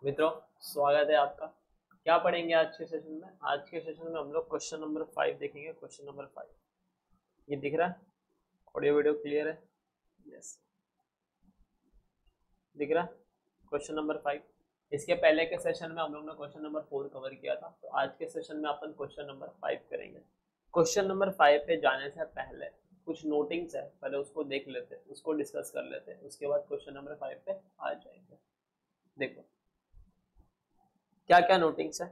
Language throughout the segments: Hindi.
मित्रों, स्वागत है आपका। क्या पढ़ेंगे आज के सेशन में? आज के सेशन में हम लोग क्वेश्चन नंबर 5 देखेंगे। क्वेश्चन नंबर 5 ये दिख रहा है? ऑडियो वीडियो क्लियर है? यस, दिख रहा है क्वेश्चन नंबर 5। इसके पहले के सेशन में हम लोग ने क्वेश्चन नंबर 4 कवर किया था, तो आज के सेशन में अपन क्वेश्चन नंबर 5 करेंगे। क्वेश्चन नंबर 5 पे जाने से पहले कुछ नोटिंग्स है, पहले उसको देख लेते हैं, उसको डिस्कस कर लेते हैं, उसके बाद क्वेश्चन नंबर 5 पे आ जाएंगे। देखो क्या क्या नोटिंग्स है।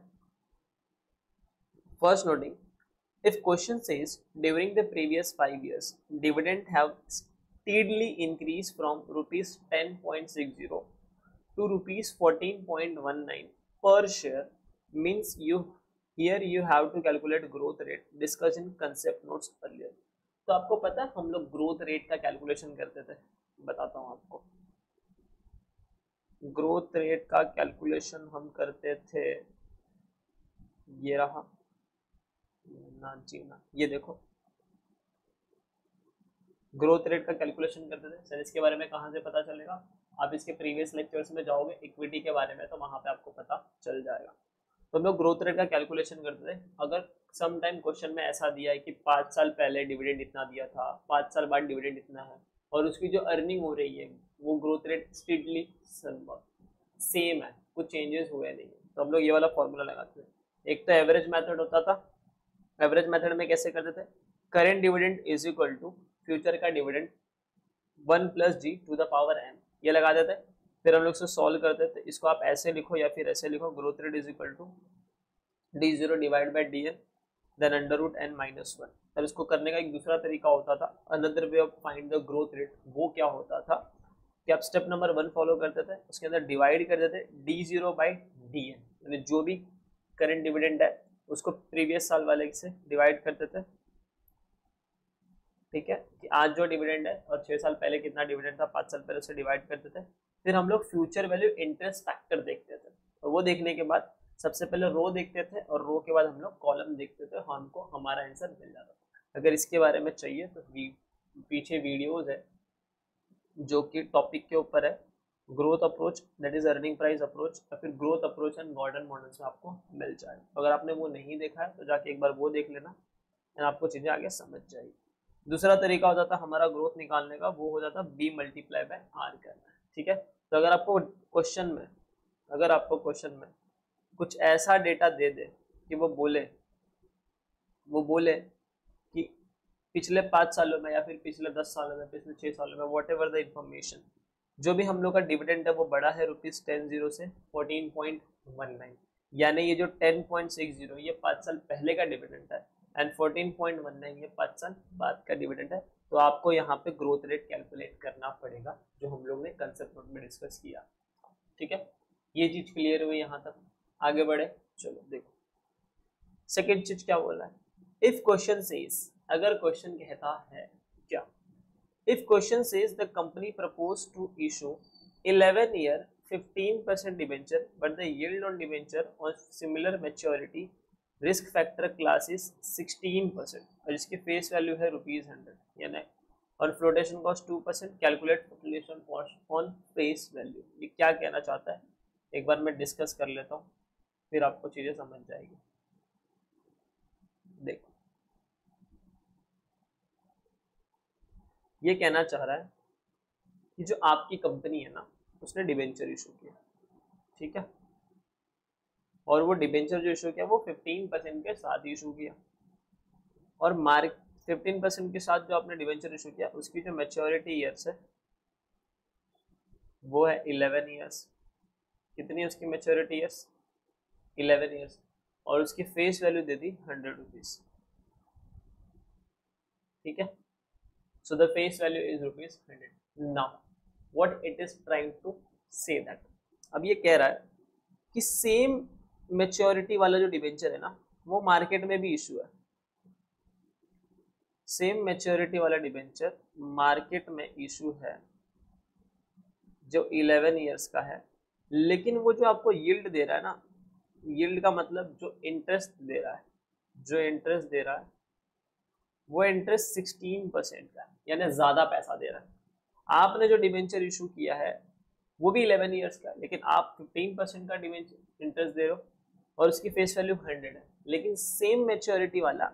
First noting, if question says during the previous 5 years dividend have steadily increased from rupees 10.60 to rupees 14.19 per share, means you here you have to calculate growth rate discussed in concept notes earlier। तो आपको पता है हम लोग ग्रोथ रेट का कैलकुलेशन करते थे, बताता हूँ आपको। ग्रोथ रेट का कैलकुलेशन हम करते थे, ये रहा ना जी ना, ये देखो ग्रोथ रेट का कैलकुलेशन करते थे। सर इसके बारे में कहाँ से पता चलेगा? आप इसके प्रीवियस लेक्चर्स में जाओगे इक्विटी के बारे में, तो वहां पे आपको पता चल जाएगा। तो हम लोग ग्रोथ रेट का कैलकुलेशन करते थे। अगर सम टाइम क्वेश्चन में ऐसा दिया है कि 5 साल पहले डिविडेंड इतना दिया था, 5 साल बाद डिविडेंड इतना है, और उसकी जो अर्निंग हो रही है वो ग्रोथ रेट स्ट्रिक्टली सेम है, कुछ चेंजेस हुए नहीं है, तो हम लोग ये वाला फॉर्मूला लगाते हैं। एक तो एवरेज मेथड होता था। एवरेज मेथड में कैसे करते थे? Current dividend is equal to future का डिविडेंड 1+g⁴n ये लगा देते। फिर हम लोग इसको सॉल्व करते थे। इसको आप ऐसे लिखो या फिर ऐसे लिखो, growth rate is equal to d0 divide by dn then √n-1। फिर इसको करने का एक दूसरा तरीका होता था, another way of find the growth rate. वो क्या होता था कि आप स्टेप नंबर 1 फॉलो करते थे, उसके अंदर डिवाइड कर देते d0 बाई dn, यानी जो भी करंट डिविडेंड है उसको प्रीवियस साल वाले से डिवाइड करते थे। ठीक है, कि आज जो डिविडेंड है और 6 साल पहले कितना डिविडेंड था, 5 साल पहले उसे डिवाइड करते थे। फिर हम लोग फ्यूचर वैल्यू इंटरेस्ट फैक्टर देखते थे, और वो देखने के बाद सबसे पहले रो देखते थे, और रो के बाद हम लोग कॉलम देखते थे, हमको हमारा आंसर मिल जाता था। अगर इसके बारे में चाहिए तो पीछे वीडियोज है जो कि टॉपिक के ऊपर है, growth approach that is earning price approach, या फिर growth approach and Gordon models में आपको मिल जाए। अगर आपने वो नहीं देखा है तो जाके एक बार वो देख लेना, आपको चीजें आगे समझ जाएगी। दूसरा तरीका होता था हमारा ग्रोथ निकालने का, वो हो जाता b मल्टीप्लाई बाय आर करना है। ठीक है, तो अगर आपको क्वेश्चन में कुछ ऐसा डेटा दे दे कि वो बोले कि पिछले 5 सालों में या फिर पिछले 10 सालों में, पिछले 6 सालों में, वॉट एवर द इंफॉर्मेशन, जो भी हम लोग का डिविडेंड है वो बढ़ा है ₹10 से 14.19, यानी ये जो 10.60 ये 5 साल पहले का डिविडेंड है, एंड 14.19 ये 5 साल बाद का डिविडेंड है। तो आपको यहाँ पे ग्रोथ रेट कैलकुलेट करना पड़ेगा, जो हम लोग ने कंसेप्ट नोट में डिस्कस किया। ठीक है, ये चीज क्लियर हुई यहाँ तक? आगे बढ़े, चलो देखो सेकेंड चीज क्या बोला है। इफ क्वेश्चन सेज, अगर क्वेश्चन कहता है क्या, if question says the company proposed to issue 11-year 15% debenture but the yield on debenture on similar maturity risk factor class is 16% और इसकी फेस वैल्यू है ₹100, यानी और flotation cost 2%, calculate flotation cost on face value. ये क्या कहना चाहता है एक बार मैं डिस्कस कर लेता हूँ, फिर आपको चीजें समझ जाएगी। देखो ये कहना चाह रहा है कि जो आपकी कंपनी है ना, उसने डिबेंचर इशू किया। ठीक है, और वो डिबेंचर जो इशू किया वो 15% के साथ इशू किया, और मार्क 15% के साथ जो आपने डिबेंचर इशू किया उसकी जो मैच्योरिटी ईयर्स है वो है 11 ईयर्स। कितनी है उसकी मैच्योरिटी ईयर्स? 11 ईयर्स, और उसकी फेस वैल्यू दे दी ₹100। ठीक है, so the face value is ₹100। now what it is trying to say that, अब ये कह रहा है कि सेम मेच्योरिटी वाला जो डिबेंचर है ना वो मार्केट में भी इशू है। सेम मेच्योरिटी वाला डिबेंचर मार्केट में इशू है जो 11 ईयर्स का है, लेकिन वो जो आपको यील्ड दे रहा है ना, यील्ड का मतलब जो इंटरेस्ट दे रहा है, जो इंटरेस्ट दे रहा है वो इंटरेस्ट 16% का है, यानी ज्यादा पैसा दे रहा है। आपने जो डिबेंचर इशू किया है वो भी 11 ईयर्स का है, लेकिन आप 15% का डिवेंचर इंटरेस्ट दे रहे हो और उसकी फेस वैल्यू 100 है। लेकिन सेम मैच्योरिटी वाला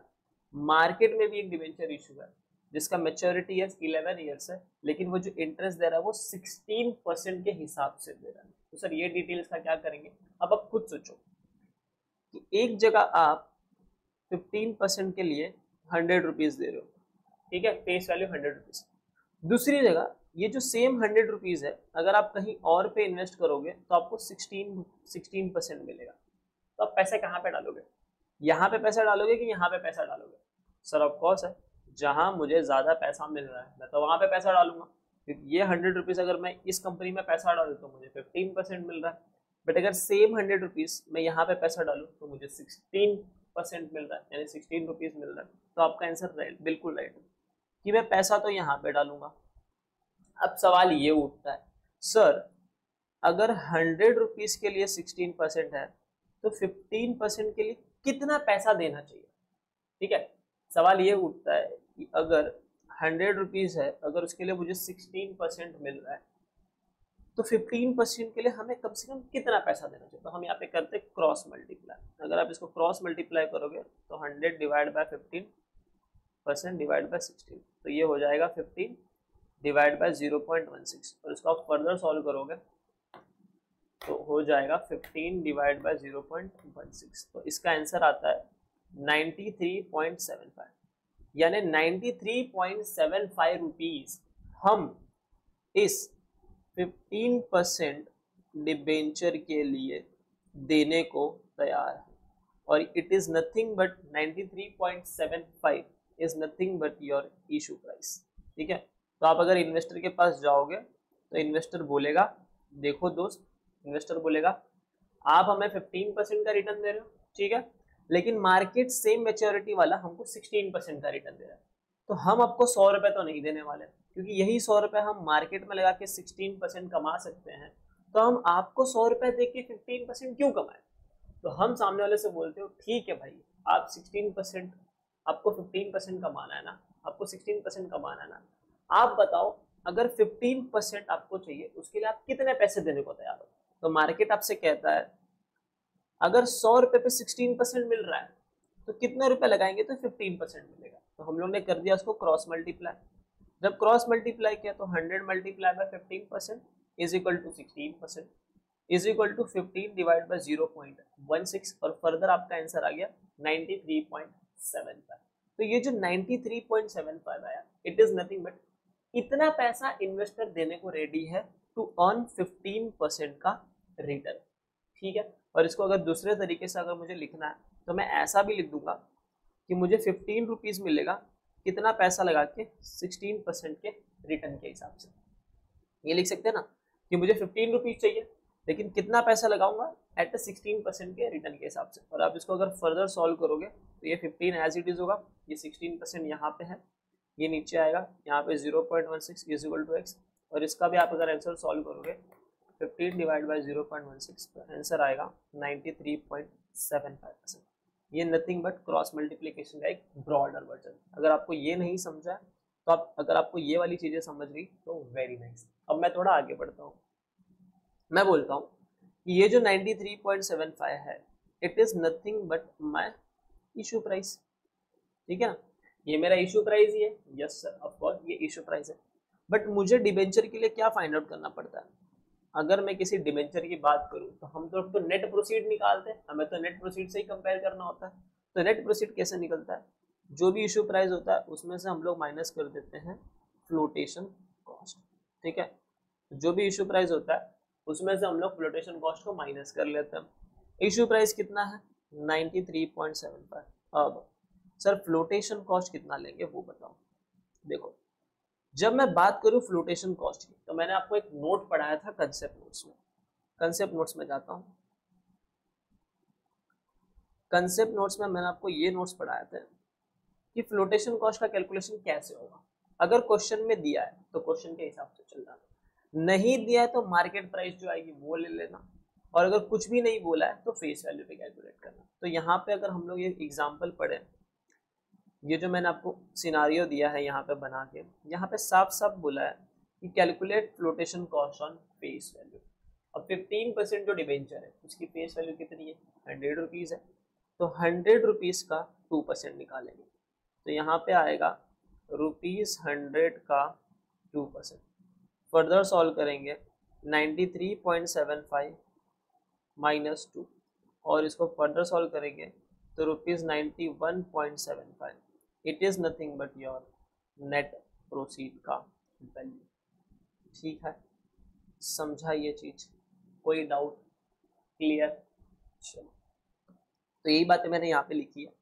मार्केट में भी एक डिवेंचर इशू है जिसका मैच्योरिटी ईयर्स 11 ईयर्स है, लेकिन वो जो इंटरेस्ट दे रहा है वो 16% के हिसाब से दे रहा है। तो सर ये डिटेल्स का क्या करेंगे? अब आप खुद सोचो कि एक जगह आप 15% के लिए 100 रुपीज दे रहे हो, ठीक है, फेस वैल्यू 100 रुपीज। दूसरी जगह ये जो सेम 100 रुपीज है अगर आप कहीं और पे इन्वेस्ट करोगे तो आपको 16% मिलेगा। तो आप पैसे कहाँ पे डालोगे? यहाँ पे पैसा डालोगे कि यहाँ पे पैसा डालोगे? सर ऑफ कोर्स है, जहाँ मुझे ज्यादा पैसा मिल रहा है मैं तो वहां पे पैसा डालूंगा, क्योंकि ये 100 रुपीज अगर मैं इस कंपनी में पैसा डालू तो मुझे 15% मिल रहा है। बट अगर सेम 100 रुपीज मैं यहाँ पे पैसा डालू तो मुझे 16% मिल रहा है, यानी 16 रुपीज मिल रहा है। तो आपका आंसर राइट, बिल्कुल राइट है कि मैं पैसा तो यहाँ पे डालूंगा। अब सवाल ये उठता है, सर अगर 100 रुपीज के लिए 16% है तो 15% के लिए कितना पैसा देना चाहिए? ठीक है, सवाल ये उठता है कि अगर 100 रुपीज है, अगर उसके लिए मुझे 16% मिल रहा है तो 15% के लिए हमें कम से कम कितना पैसा देना चाहिए? तो हम यहाँ पे करते हैं क्रॉस मल्टीप्लाई। अगर आप इसको क्रॉस मल्टीप्लाई करोगे तो 100 डिवाइड बाय 15% डिवाइड बाय 16, तो ये हो जाएगा 15 डिवाइड बाय 0.16, और इसको आप फर्दर सॉल्व करोगे तो हो जाएगा 15 डिवाइड बाय 0.16। तो इसका आंसर आता है 93.75, यानी 93.75 रुपीज हम इस 15% डिबेंचर के लिए देने को तैयार है। और it is nothing but 93.75 is nothing but your issue price. ठीक है, तो आप अगर इन्वेस्टर के पास जाओगे तो इन्वेस्टर बोलेगा, देखो दोस्त, इन्वेस्टर बोलेगा आप हमें 15% का रिटर्न दे रहे हो, ठीक है, लेकिन मार्केट सेम मैच्योरिटी वाला हमको 16% का रिटर्न दे रहा है, तो हम आपको 100 रुपए तो नहीं देने वाले, क्योंकि यही 100 रुपए हम मार्केट में लगा के 16% कमा सकते हैं, तो हम आपको 100 रुपए दे के 15% क्यों कमाए? तो हम सामने वाले से बोलते हो ठीक है भाई, आप 16%, आपको 15% कमाना है ना, आपको 16% कमाना है ना, आप बताओ अगर 15% आपको चाहिए उसके लिए आप कितने पैसे देने को तैयार हो? तो मार्केट आपसे कहता है अगर 100 रुपए पे 16% मिल रहा है तो कितने रुपए लगाएंगे तो 15% मिलेगा। तो हम लोग ने कर दिया उसको क्रॉस मल्टीप्लाई। जब क्रॉस मल्टीप्लाई किया तो 100 multiply by 15% is equal to 16% is equal to 15 divide by 0.16, और फर्दर आपका आंसर आ गया 93.75। तो ये जो 93.75 आया, इट इज नथिंग बट इतना पैसा इन्वेस्टर देने को रेडी है टू अर्न 15% का रिटर्न। ठीक है, और इसको अगर दूसरे तरीके से अगर मुझे लिखना है तो मैं ऐसा भी लिख दूंगा कि मुझे 15 रुपीज मिलेगा कितना पैसा लगा के 16% के रिटर्न के हिसाब से। ये लिख सकते हैं ना कि मुझे 15 रुपीज चाहिए लेकिन कितना पैसा लगाऊंगा एट 16% के रिटर्न के हिसाब से। और आप इसको अगर फर्दर सॉल्व करोगे तो ये 15 एज इट इज होगा, ये 16% यहाँ पे है, ये नीचे आएगा, यहाँ पे 0.16 इज इक्वल टू एक्स, और इसका भी आप अगर आंसर सॉल्व करोगे 15 डिवाइड बाय 0.16 तो आंसर आएगा 93.75%। ये नथिंग बट क्रॉस मल्टीप्लिकेशन का एक ब्रॉडर वर्जन। अगर आपको ये नहीं समझा तो आप, अगर आपको ये वाली चीजें समझ गई तो वेरी नाइस। अब मैं थोड़ा आगे बढ़ता हूँ, मैं बोलता हूँ कि ये जो 93.75 है it is nothing but my issue price. ठीक है ना, ये मेरा इशू प्राइस ही है। यस सर, ऑफ कोर्स ये इशू प्राइस है, बट मुझे डिबेंचर के लिए क्या फाइंड आउट करना पड़ता है? अगर मैं किसी डिबेंचर की बात करूं तो हम तो नेट प्रोसीड निकालते हैं, हमें तो नेट प्रोसीड से ही कंपेयर करना होता है। तो नेट प्रोसीड कैसे निकलता है? जो भी इशू प्राइस होता है उसमें से हम लोग माइनस कर देते हैं फ्लोटेशन कॉस्ट। ठीक है, जो भी इशू प्राइस होता है उसमें से हम लोग फ्लोटेशन कॉस्ट को माइनस कर लेते हैं। इशू प्राइस कितना है? 93.75। अब सर फ्लोटेशन कॉस्ट कितना लेंगे वो बताओ। देखो, जब मैं बात करूं फ्लोटेशन कॉस्ट की तो मैंने आपको एक नोट पढ़ाया था कंसेप्ट नोट्स में। कंसेप्ट नोट्स में जाता हूं, कंसेप्ट नोट्स में मैंने आपको ये नोट्स पढ़ाया था कि फ्लोटेशन कॉस्ट का कैलकुलेशन कैसे होगा। अगर क्वेश्चन में दिया है तो क्वेश्चन के हिसाब से चलना, नहीं दिया है तो मार्केट प्राइस जो आएगी वो ले लेना, और अगर कुछ भी नहीं बोला है तो फेस वैल्यू पे कैलकुलेट करना। तो यहाँ पे अगर हम लोग ये एग्जाम्पल पढ़े, ये जो मैंने आपको सिनारियो दिया है यहाँ पे बना के, यहाँ पे साफ साफ बोला है कि calculate flotation cost on face value. 15% जो डिबेंचर है उसकी फेस वैल्यू कितनी है, 100 रुपीज़ है, तो 100 रुपीज़ का 2% निकालेंगे, तो यहाँ पे आएगा ₹100 का 2%। फर्दर सॉल्व करेंगे 93.75 -2 और इसको फर्दर सॉल्व करेंगे तो ₹91.75। It is nothing but your net proceed का वैल्यू। ठीक है, समझा ये चीज, कोई डाउट? क्लियर? चलो, तो यही बातें मैंने यहाँ पे लिखी है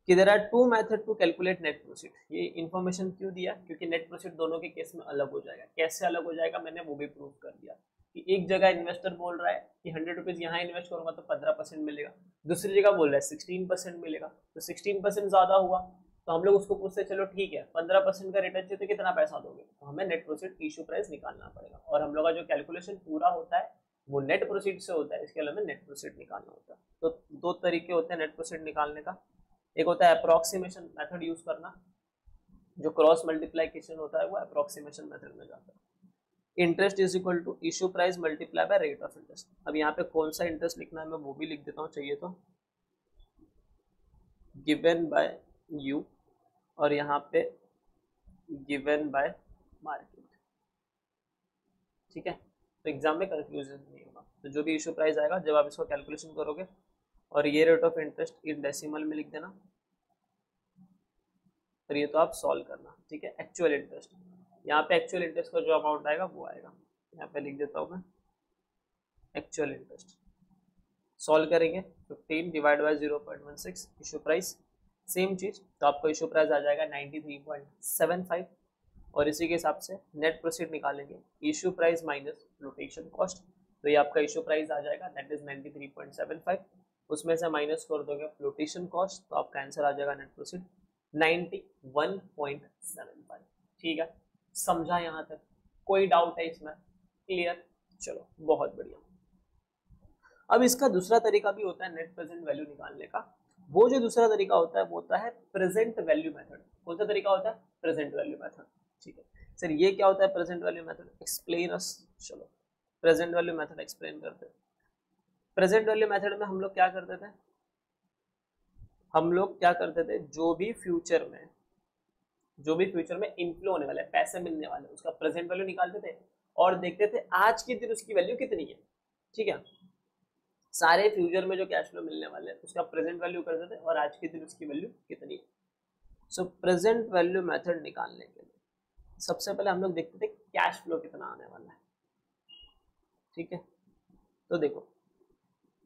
कि there are two method to calculate net proceed. ये इन्फॉर्मेशन क्यों दिया, क्योंकि नेट प्रोसीड दोनों के केस में अलग हो जाएगा। कैसे अलग हो जाएगा मैंने वो भी प्रूव कर दिया कि एक जगह इन्वेस्टर बोल रहा है कि 100 रुपीज़ यहाँ इन्वेस्ट करूंगा तो 15% मिलेगा, दूसरी जगह बोल रहा है 16% मिलेगा, तो 16% ज़्यादा हुआ तो हम लोग उसको पूछते चलो ठीक है 15% का रिटर्न चाहिए तो कितना पैसा दोगे, तो हमें नेट प्रोसीड इशू प्राइस निकालना पड़ेगा और हम लोग का जो कैलकुलेशन पूरा होता है वो नेट प्रोसीड से होता है, इसके अलावा नेट प्रोसीड निकालना होता है। तो दो तरीके होते हैं नेट प्रोसीड निकालने का, एक होता है अप्रोक्सीमेशन मेथड यूज करना, जो क्रॉस मल्टीप्लिकेशन होता है वो अप्रोक्सीमेशन मेथड में जाता है। Interest is equal to issue price multiply by rate of interest. अब यहाँ पे कौन सा इंटरेस्ट लिखना है मैं वो भी लिख देता हूँ चाहिए तो, गिवन बाय यू और यहाँ पे गिवन बाय मार्केट। ठीक है, तो एग्जाम में कंफ्यूजन नहीं होगा। तो जो भी इशू प्राइस आएगा जब आप इसको कैलकुलेशन करोगे और ये rate of interest in decimal में लिख देना और ये तो आप सॉल्व करना। ठीक है, एक्चुअल इंटरेस्ट, यहाँ पे एक्चुअल इंटरेस्ट का जो अमाउंट आएगा वो आएगा, यहाँ पे लिख देता हूँ मैं एक्चुअल इंटरेस्ट। सॉल्व करेंगे 15 divide by 0.16 issue price, same चीज, तो आपको इशू प्राइस आ जाएगा 93.75 और इसी के हिसाब से नेट प्रोसीड निकालेंगे, issue price minus flotation cost, तो ये आपका इशू प्राइस आ जाएगा दैट इज 93.75, उसमें से माइनस कर दोगे फ्लोटेशन कॉस्ट तो आपका आंसर आ जाएगा नेट प्रोसीड 91.75। ठीक है, समझा यहाँ तक? कोई डाउट है इसमें? क्लियर? चलो बहुत बढ़िया। अब इसका दूसरा तरीका भी होता है नेट प्रेजेंट वैल्यू निकालने का। वो जो दूसरा तरीका होता है वो होता है प्रेजेंट वैल्यू मेथड। कौन सा तरीका होता है? Present value method. ठीक है सर, ये क्या होता है present value method? Explain us. चलो प्रेजेंट वैल्यू मेथड एक्सप्लेन करते हैं। प्रेजेंट वैल्यू मेथड में हम लोग क्या करते थे, जो भी फ्यूचर में इनफ्लो होने वाला है, पैसे मिलने वाले, उसका प्रेजेंट वैल्यू निकालते थे और देखते थे आज के दिन उसकी वैल्यू कितनी है। ठीक है, सारे फ्यूचर में जो कैश फ्लो मिलने वाले हैं उसका प्रेजेंट वैल्यू करते थे और आज के दिन उसकी वैल्यू कितनी है। सो प्रेजेंट वैल्यू मेथड निकालने के लिए सबसे पहले हम लोग देखते थे कैश फ्लो कितना आने वाला है। ठीक है, तो देखो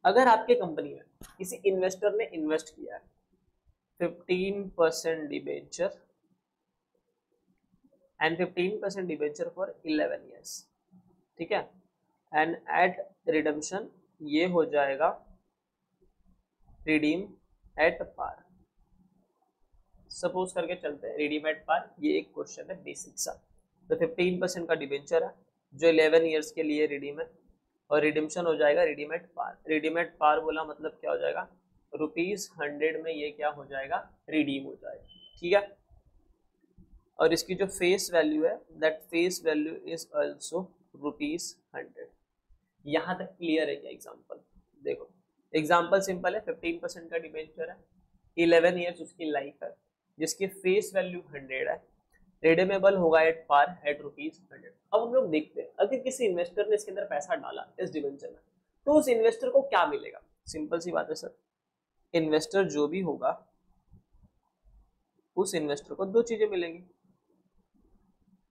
अगर आपके कंपनी में किसी इन्वेस्टर ने इन्वेस्ट किया है 15% debenture and 15% debenture for 11 years, ठीक है, एंड एट रिडम्पशन ये हो जाएगा रिडीम एट पार। सपोज करके चलते हैं रिडीम एट पार, ये एक क्वेश्चन है बेसिक सा। तो 15% का डिबेंचर है जो 11 ईयर्स के लिए रिडीम है और रिडीम्शन हो जाएगा redeem at par. Redeem at par बोला मतलब क्या हो जाएगा, ₹100 में ये क्या हो जाएगा, रिडीम हो जाएगा। ठीक है, और इसकी जो फेस वैल्यू है that face value is also ₹100। यहाँ तक क्लियर है क्या? एग्जांपल देखो, एग्जांपल सिंपल है, 15% का डिबेंचर है, 11 ईयर्स उसकी लाइफ है, जिसकी फेस वैल्यू 100 है, रिडीमेबल होगा एट पार एट ₹100। अब हम लोग देखते हैं अगर किसी इन्वेस्टर ने इसके अंदर पैसा डाला इस डिबेंचर में तो उस इन्वेस्टर को क्या मिलेगा। सिंपल सी बात है सर, इन्वेस्टर जो भी होगा उस इन्वेस्टर को दो चीजें मिलेंगी,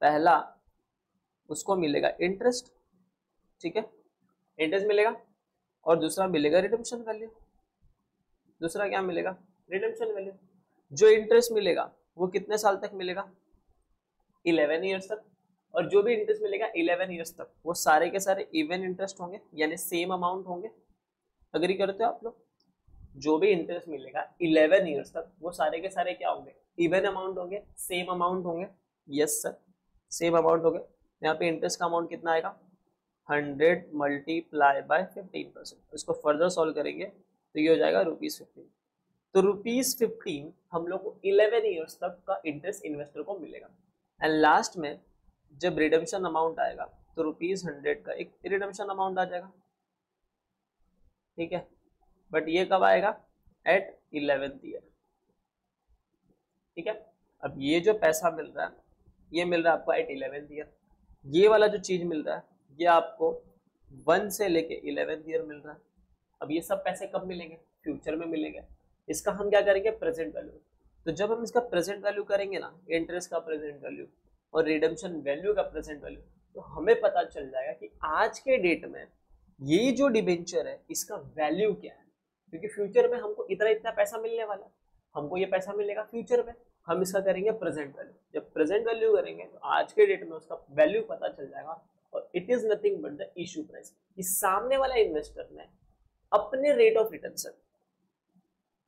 पहला उसको मिलेगा इंटरेस्ट, ठीक है, इंटरेस्ट मिलेगा, और दूसरा मिलेगा रिडेम्पशन वैल्यू। दूसरा क्या मिलेगा, रिडेम्पशन वैल्यू। जो इंटरेस्ट मिलेगा वो कितने साल तक मिलेगा, 11 ईयर्स तक, और जो भी इंटरेस्ट मिलेगा 11 ईयर्स तक वो सारे के सारे इवन इंटरेस्ट होंगे, यानी सेम अमाउंट होंगे। अग्री करते हो आप लोग? जो भी इंटरेस्ट मिलेगा 11 ईयर्स तक वो सारे के सारे क्या होंगे, इवन अमाउंट होंगे, सेम अमाउंट होंगे। यस सर, सेम अमाउंट होंगे। यहाँ पे इंटरेस्ट का अमाउंट कितना आएगा, 100 मल्टीप्लाई बाय 15%। इसको फर्दर सॉल्व करेंगे तो ये हो जाएगा ₹15। तो ₹15 हम लोग को 11 ईयर्स तक का इंटरेस्ट इन्वेस्टर को मिलेगा। एंड लास्ट में जब रिडेम्पशन अमाउंट आएगा तो ₹100 का एक रिडम्पशन अमाउंट आ जाएगा, ठीक है। बट ये कब आएगा? एट 11th ईयर, ठीक है। अब ये जो पैसा मिल रहा है ये मिल रहा है आपको एट 11th ईयर, ये वाला जो चीज मिल रहा है ये आपको 1 से लेके 11th ईयर मिल रहा है। अब ये सब पैसे कब मिलेंगे? फ्यूचर में मिलेंगे। इसका हम क्या करेंगे? Present value. तो जब हम इसका प्रेजेंट वैल्यू करेंगे ना, इंटरेस्ट का प्रेजेंट वैल्यू और रिडम्पशन वैल्यू का प्रेजेंट वैल्यू, तो हमें पता चल जाएगा कि आज के डेट में ये जो डिबेंचर है इसका वैल्यू क्या है, क्योंकि फ्यूचर में हमको इतना इतना पैसा मिलने वाला है, हमको ये पैसा मिलेगा फ्यूचर में, हम इसका करेंगे प्रेजेंट वैल्यू। जब प्रेजेंट वैल्यू करेंगे तो आज के डेट में उसका वैल्यू पता चल जाएगा, और it is nothing but the issue price. इस सामने वाला इन्वेस्टर ने अपने रेट ऑफ रिटर्न सर,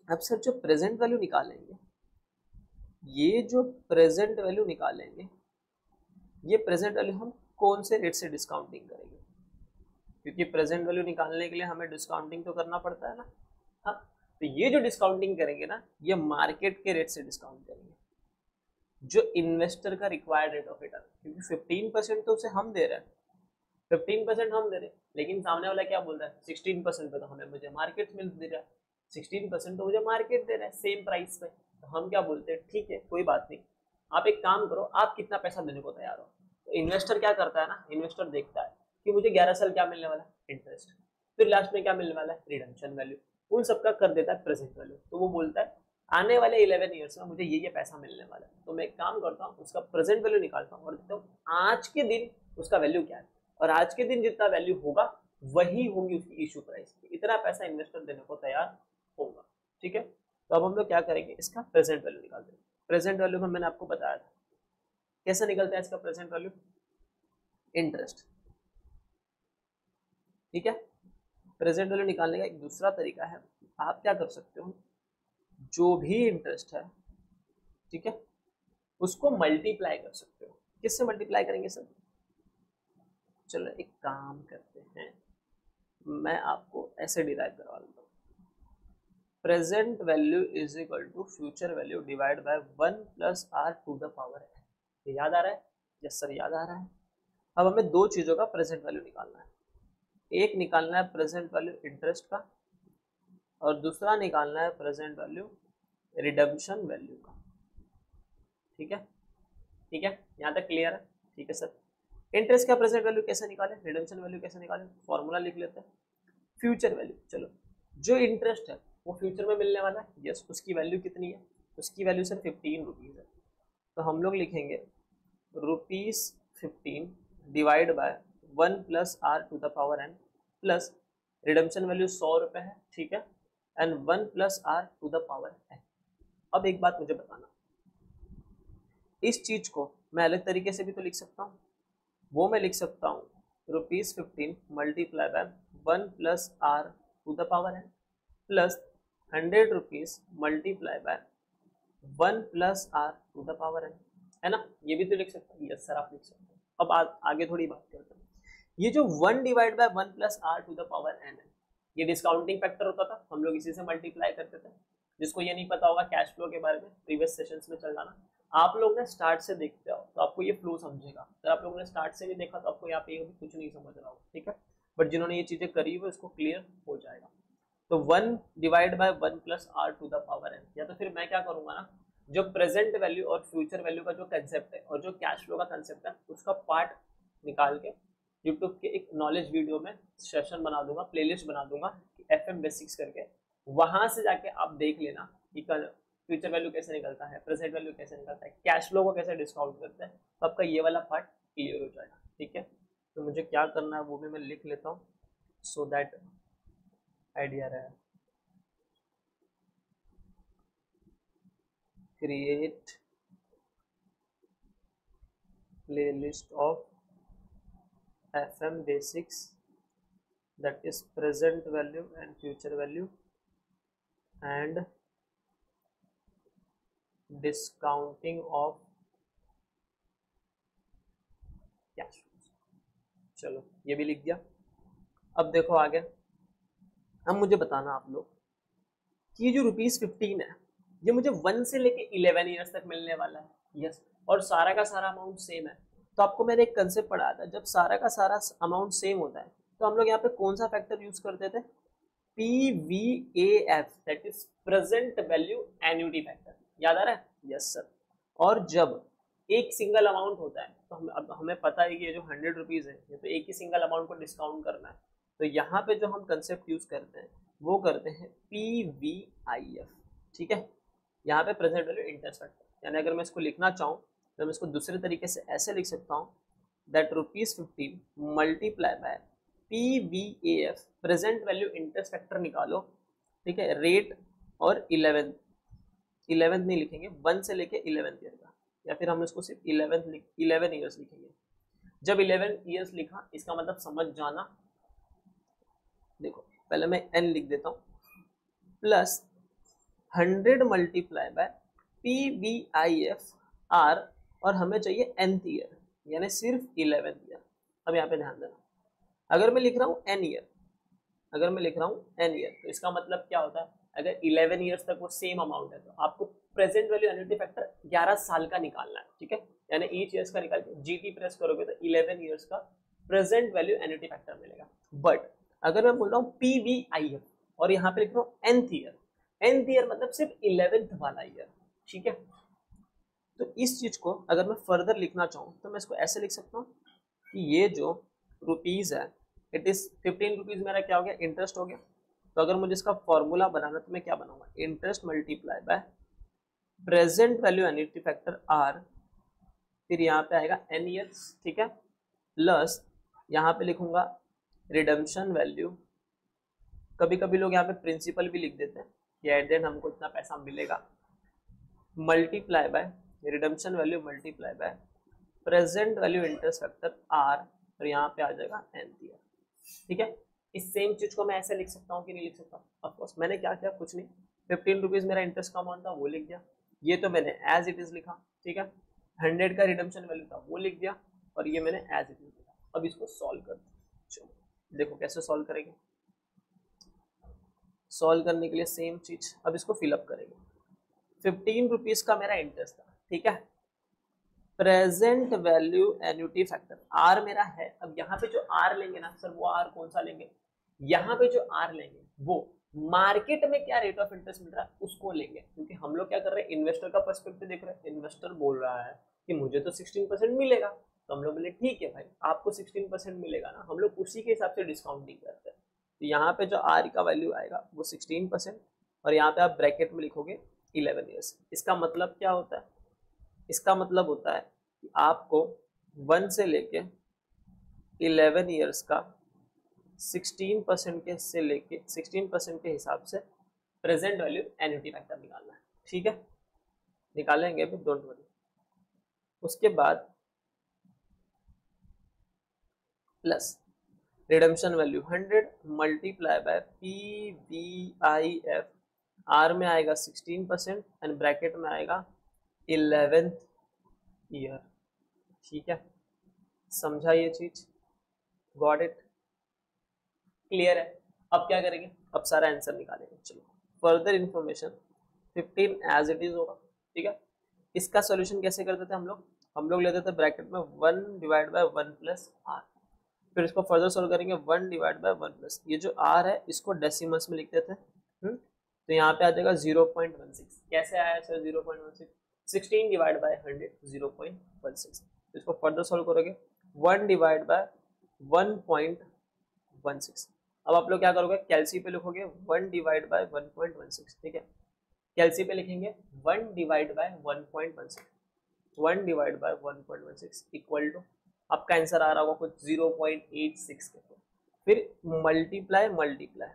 अब सर जो प्रेजेंट वैल्यू निकालेंगे, ये जो प्रेजेंट वैल्यू निकालेंगे, ये प्रेजेंट वैल्यू हम कौन से रेट से डिस्काउंटिंग करेंगे? क्योंकि प्रेजेंट वैल्यू निकालने के लिए हमें डिस्काउंटिंग तो करना पड़ता है ना। हाँ, तो ये जो डिस्काउंटिंग करेंगे ना, ये मार्केट के रेट से डिस्काउंट करेंगे, जो इन्वेस्टर का रिक्वायर्ड रेट ऑफ रिटर्न, क्योंकि 15% तो उसे हम दे रहे हैं, 15% हम दे रहे हैं, लेकिन सामने वाला क्या बोल रहा है? 16% पे तो हमें मुझे मार्केट मिल दे रहा है, 16% तो मुझे मार्केट दे रहा है सेम प्राइस पे। तो हम क्या बोलते हैं, ठीक है कोई बात नहीं, आप एक काम करो, आप कितना पैसा देने को तैयार हो। तो इन्वेस्टर क्या करता है ना, इन्वेस्टर देखता है कि मुझे 11 साल क्या मिलने वाला है? इंटरेस्ट, फिर लास्ट में क्या मिलने वाला है? रिडम्पशन वैल्यू, उन सबका कर देता है प्रेजेंट वैल्यू। तो वो बोलता है आने वाले 11 ईयर्स में मुझे ये पैसा मिलने वाला है, तो मैं एक काम करता हूँ, उसका प्रेजेंट वैल्यू निकालता हूँ और देखता हूँ आज के दिन उसका वैल्यू क्या है, और आज के दिन जितना वैल्यू होगा वही होगी उसकी इशू प्राइस, इतना पैसा इन्वेस्टर देने को तैयार होगा, ठीक है। तो अब हम लोग क्या करेंगे, इसका प्रेजेंट वैल्यू निकालते हैं। प्रेजेंट वैल्यू में मैंने आपको बताया था कैसे निकलता है इसका प्रेजेंट वैल्यू, इंटरेस्ट, ठीक है। प्रेजेंट वैल्यू निकालने का एक दूसरा तरीका है, आप क्या कर सकते हो, जो भी इंटरेस्ट है, ठीक है, उसको मल्टीप्लाई कर सकते हो। किससे मल्टीप्लाई करेंगे सर? चलो एक काम करते हैं, मैं आपको ऐसे डिराइव करवा देता हूँ, present value is equal to future value divide by 1 plus r to the power n। ये याद आ रहा है? यस सर याद आ रहा है। अब हमें दो चीजों का प्रेजेंट वैल्यू निकालना है, एक निकालना है प्रेजेंट वैल्यू इंटरेस्ट का, और दूसरा निकालना है प्रेजेंट वैल्यू रिडम्पशन वैल्यू का, ठीक है। ठीक है, यहाँ तक क्लियर है? ठीक है सर। इंटरेस्ट का प्रेजेंट वैल्यू कैसे निकालें, रिडम्पशन वैल्यू कैसे निकालें, फॉर्मूला लिख लेते हैं। फ्यूचर वैल्यू, चलो जो इंटरेस्ट है वो फ्यूचर में मिलने वाला है, यस, उसकी वैल्यू कितनी है? उसकी वैल्यू सर 15 रुपीज़ है, तो हम लोग लिखेंगे ₹15 divide by 1 plus r to the power n plus redemption value 100 रुपये है, ठीक है, and 1 plus r to the power n। अब एक बात मुझे बताना, इस चीज को मैं अलग तरीके से भी तो लिख सकता हूँ, वो मैं लिख सकता हूँ ₹15 multiply by 1 plus r to the power n plus 100 rupees multiply by 1 plus r to the power n, है ना? ये भी तो लिख सकते हैं, यस सर आप लिख सकते हैं। अब आगे थोड़ी बात करते हैं, ये जो 1 divide by 1 plus r to the power n है, ये डिस्काउंटिंग फैक्टर होता था, हम लोग इसी से मल्टीप्लाई करते थे। जिसको ये नहीं पता होगा कैश फ्लो के बारे में, प्रीवियस सेशंस में चल जाना, आप लोग ने स्टार्ट से देखते हो तो आपको ये फ्लो समझेगा, अगर आप लोगों ने स्टार्ट से भी देखा तो आपको यहाँ पे कुछ नहीं समझ रहा हो, ठीक है, बट जिन्होंने ये चीजें करी हुई उसको क्लियर हो जाएगा। तो 1 divide by 1 plus r to the power n, या तो फिर मैं क्या करूंगा ना, जो प्रेजेंट वैल्यू और फ्यूचर वैल्यू का जो कंसेप्ट है और जो कैश फ्लो का कंसेप्ट है उसका पार्ट निकाल के यूट्यूब के एक नॉलेज वीडियो में सेशन बना दूंगा, प्लेलिस्ट बना दूंगा FM बेसिक्स करके, वहां से जाके आप देख लेना कि फ्यूचर वैल्यू कैसे निकलता है, प्रेजेंट वैल्यू कैसे निकलता है, कैश फ्लो को कैसे डिस्काउंट करते हैं, तो आपका ये वाला पार्ट क्लियर हो जाएगा, ठीक है। तो मुझे क्या करना है वो भी मैं लिख लेता हूँ, सो दैट आइडिया रहे। Create playlist of FM basics that is present value and future value and discounting of cash flows। चलो ये भी लिख दिया। अब देखो आगे, अब मुझे बताना आप लोग कि ये जो ₹15 है ये मुझे 1 से लेके 11 ईयर्स तक मिलने वाला है, यस, और सारा का सारा अमाउंट सेम है, तो आपको मैंने एक कंसेप्ट पढ़ाया था, जब सारा का सारा अमाउंट सेम होता है तो हम लोग यहाँ पे कौन सा फैक्टर यूज करते थे, PVAF, that is present value annuity factor. याद आ रहा है? Yes sir. और जब एक सिंगल अमाउंट होता है तो अब हमें पता है कि ये जो 100 रुपीज़ है ये तो एक ही सिंगल अमाउंट को डिस्काउंट करना है, तो यहाँ पे जो हम कंसेप्ट यूज करते हैं वो करते हैं PVIF। ठीक है, यहाँ पे प्रेजेंट वैल्यू इंटरेस्ट फैक्टर, यानी अगर मैं इसको लिखना चाहूँ तो मैं इसको दूसरे तरीके से ऐसे लिख सकता हूँ, that ₹15 multiply bye PVAF, present value interest factor निकालो। ठीक है, रेट और 11th नहीं लिखेंगे, 1 से लेके 11th ईयर का, या फिर हम इसको सिर्फ 11 ईयर्स लिखेंगे। जब 11 ईयर्स लिखा इसका मतलब समझ जाना, देखो पहले मैं n लिख देता हूँ, plus 100 multiply bye PVIF R, और हमें चाहिए nth ईयर यानी सिर्फ 11th ईयर। अब यहाँ पे ध्यान देना, अगर मैं लिख रहा हूँ n ईयर, अगर मैं लिख रहा हूँ n ईयर तो इसका मतलब क्या होता है, अगर 11 ईयर्स तक वो सेम अमाउंट है तो आपको प्रेजेंट वैल्यू एन्युटी फैक्टर 11 साल का निकालना है। ठीक है, यानी ईच ईयर्स का निकाल के GT प्रेस करोगे तो 11 ईयर्स का प्रेजेंट वैल्यू एन्युटी फैक्टर मिलेगा। बट अगर मैं बोल रहा हूँ PVIF और यहाँ पे लिख रहा हूँ nth ईयर मतलब सिर्फ 11th वाला ईयर। ठीक है, तो इस चीज को अगर मैं फर्दर लिखना चाहूँ तो मैं इसको ऐसे लिख सकता हूँ कि ये जो रुपीज है इट इज 15 रुपीज मेरा क्या हो गया, इंटरेस्ट हो गया। तो अगर मुझे इसका फॉर्मूला बनाना तो मैं क्या बनाऊंगा, interest multiply by present value annuity factor R, फिर यहाँ पे आएगा n ईयर्स। ठीक है, प्लस यहाँ पे लिखूंगा रिडम्पशन वैल्यू, कभी कभी लोग यहाँ पे प्रिंसिपल भी लिख देते हैं कि एट द एंड हमको इतना पैसा मिलेगा, multiply by redemption value multiply by present value interest factor R, और यहाँ पे आ जाएगा nth ईयर। ठीक है, इस सेम चीज को मैं ऐसे लिख सकता हूँ कि नहीं लिख सकता? ऑफ कोर्स मैंने क्या किया, कुछ नहीं, 15 रुपीज मेरा इंटरेस्ट का अमाउंट था वो लिख दिया, ये तो मैंने एज इट इज लिखा। ठीक है, 100 का रिडम्पशन वैल्यू था वो लिख दिया, और ये मैंने एज इट इज लिखा। अब इसको सॉल्व कर दो, देखो कैसे सॉल्व करेंगे। सॉल्व करने के लिए सेम चीज, अब इसको फिलअप करेंगे। 15 रुपीज का मेरा इंटरेस्ट था। ठीक है, present value annuity factor R मेरा है। अब यहाँ पे जो R लेंगे ना सर, वो R कौन सा लेंगे, यहाँ पे जो R लेंगे वो मार्केट में क्या रेट ऑफ इंटरेस्ट मिल रहा है उसको लेंगे, क्योंकि हम लोग क्या कर रहे हैं, इन्वेस्टर का पर्सपेक्टिव देख रहे हैं। इन्वेस्टर बोल रहा है कि मुझे तो 16% मिलेगा, तो हम लोग बोले ठीक है भाई आपको 16% मिलेगा ना, हम लोग उसी के हिसाब से डिस्काउंटिंग करते हैं। तो यहाँ पे जो R का वैल्यू आएगा वो 16%, और यहाँ पे आप ब्रैकेट में लिखोगे 11 ईयर्स। इसका मतलब क्या होता है, इसका मतलब होता है कि आपको 1 से लेके 11 ईयर्स का 16% के हिसाब से प्रेजेंट वैल्यू एन्युटी फैक्टर निकालना है। ठीक है, निकालेंगे भी, डोंट वरी। उसके बाद plus redemption value 100 multiply bye PVIF, R में आएगा 16% एंड ब्रैकेट में आएगा 11th ईयर। ठीक है, समझा ये चीज, गॉट इट, क्लियर है? अब क्या करेंगे, अब सारा आंसर निकालेंगे। चलो further information 15 as it is होगा। ठीक है, इसका सॉल्यूशन कैसे करते थे हम लोग लेते थे ब्रैकेट में 1 डिवाइड बाय 1 प्लस R, फिर इसको फर्दर सॉल्व करेंगे 1 डिवाइड बाय 1 प्लस ये जो R है इसको डेसिमल्स में लिखते थे। तो यहाँ पे आ जाएगा 0.16। कैसे आया सर 0.16? 16 divide by 100 0.16। इसको फर्दर सॉल्व करोगे 1 डिवाइड बाय 1.16। अब आप लोग क्या करोगे, कैलसी पे लिखोगे 1 डिवाइड बाय 1.16। ठीक है, कैलसी पे लिखेंगे 1 divide by 1.16, 1 divide by 1.16 equal to, आपका आंसर आ रहा होगा कुछ 0.86 के। फिर multiply multiply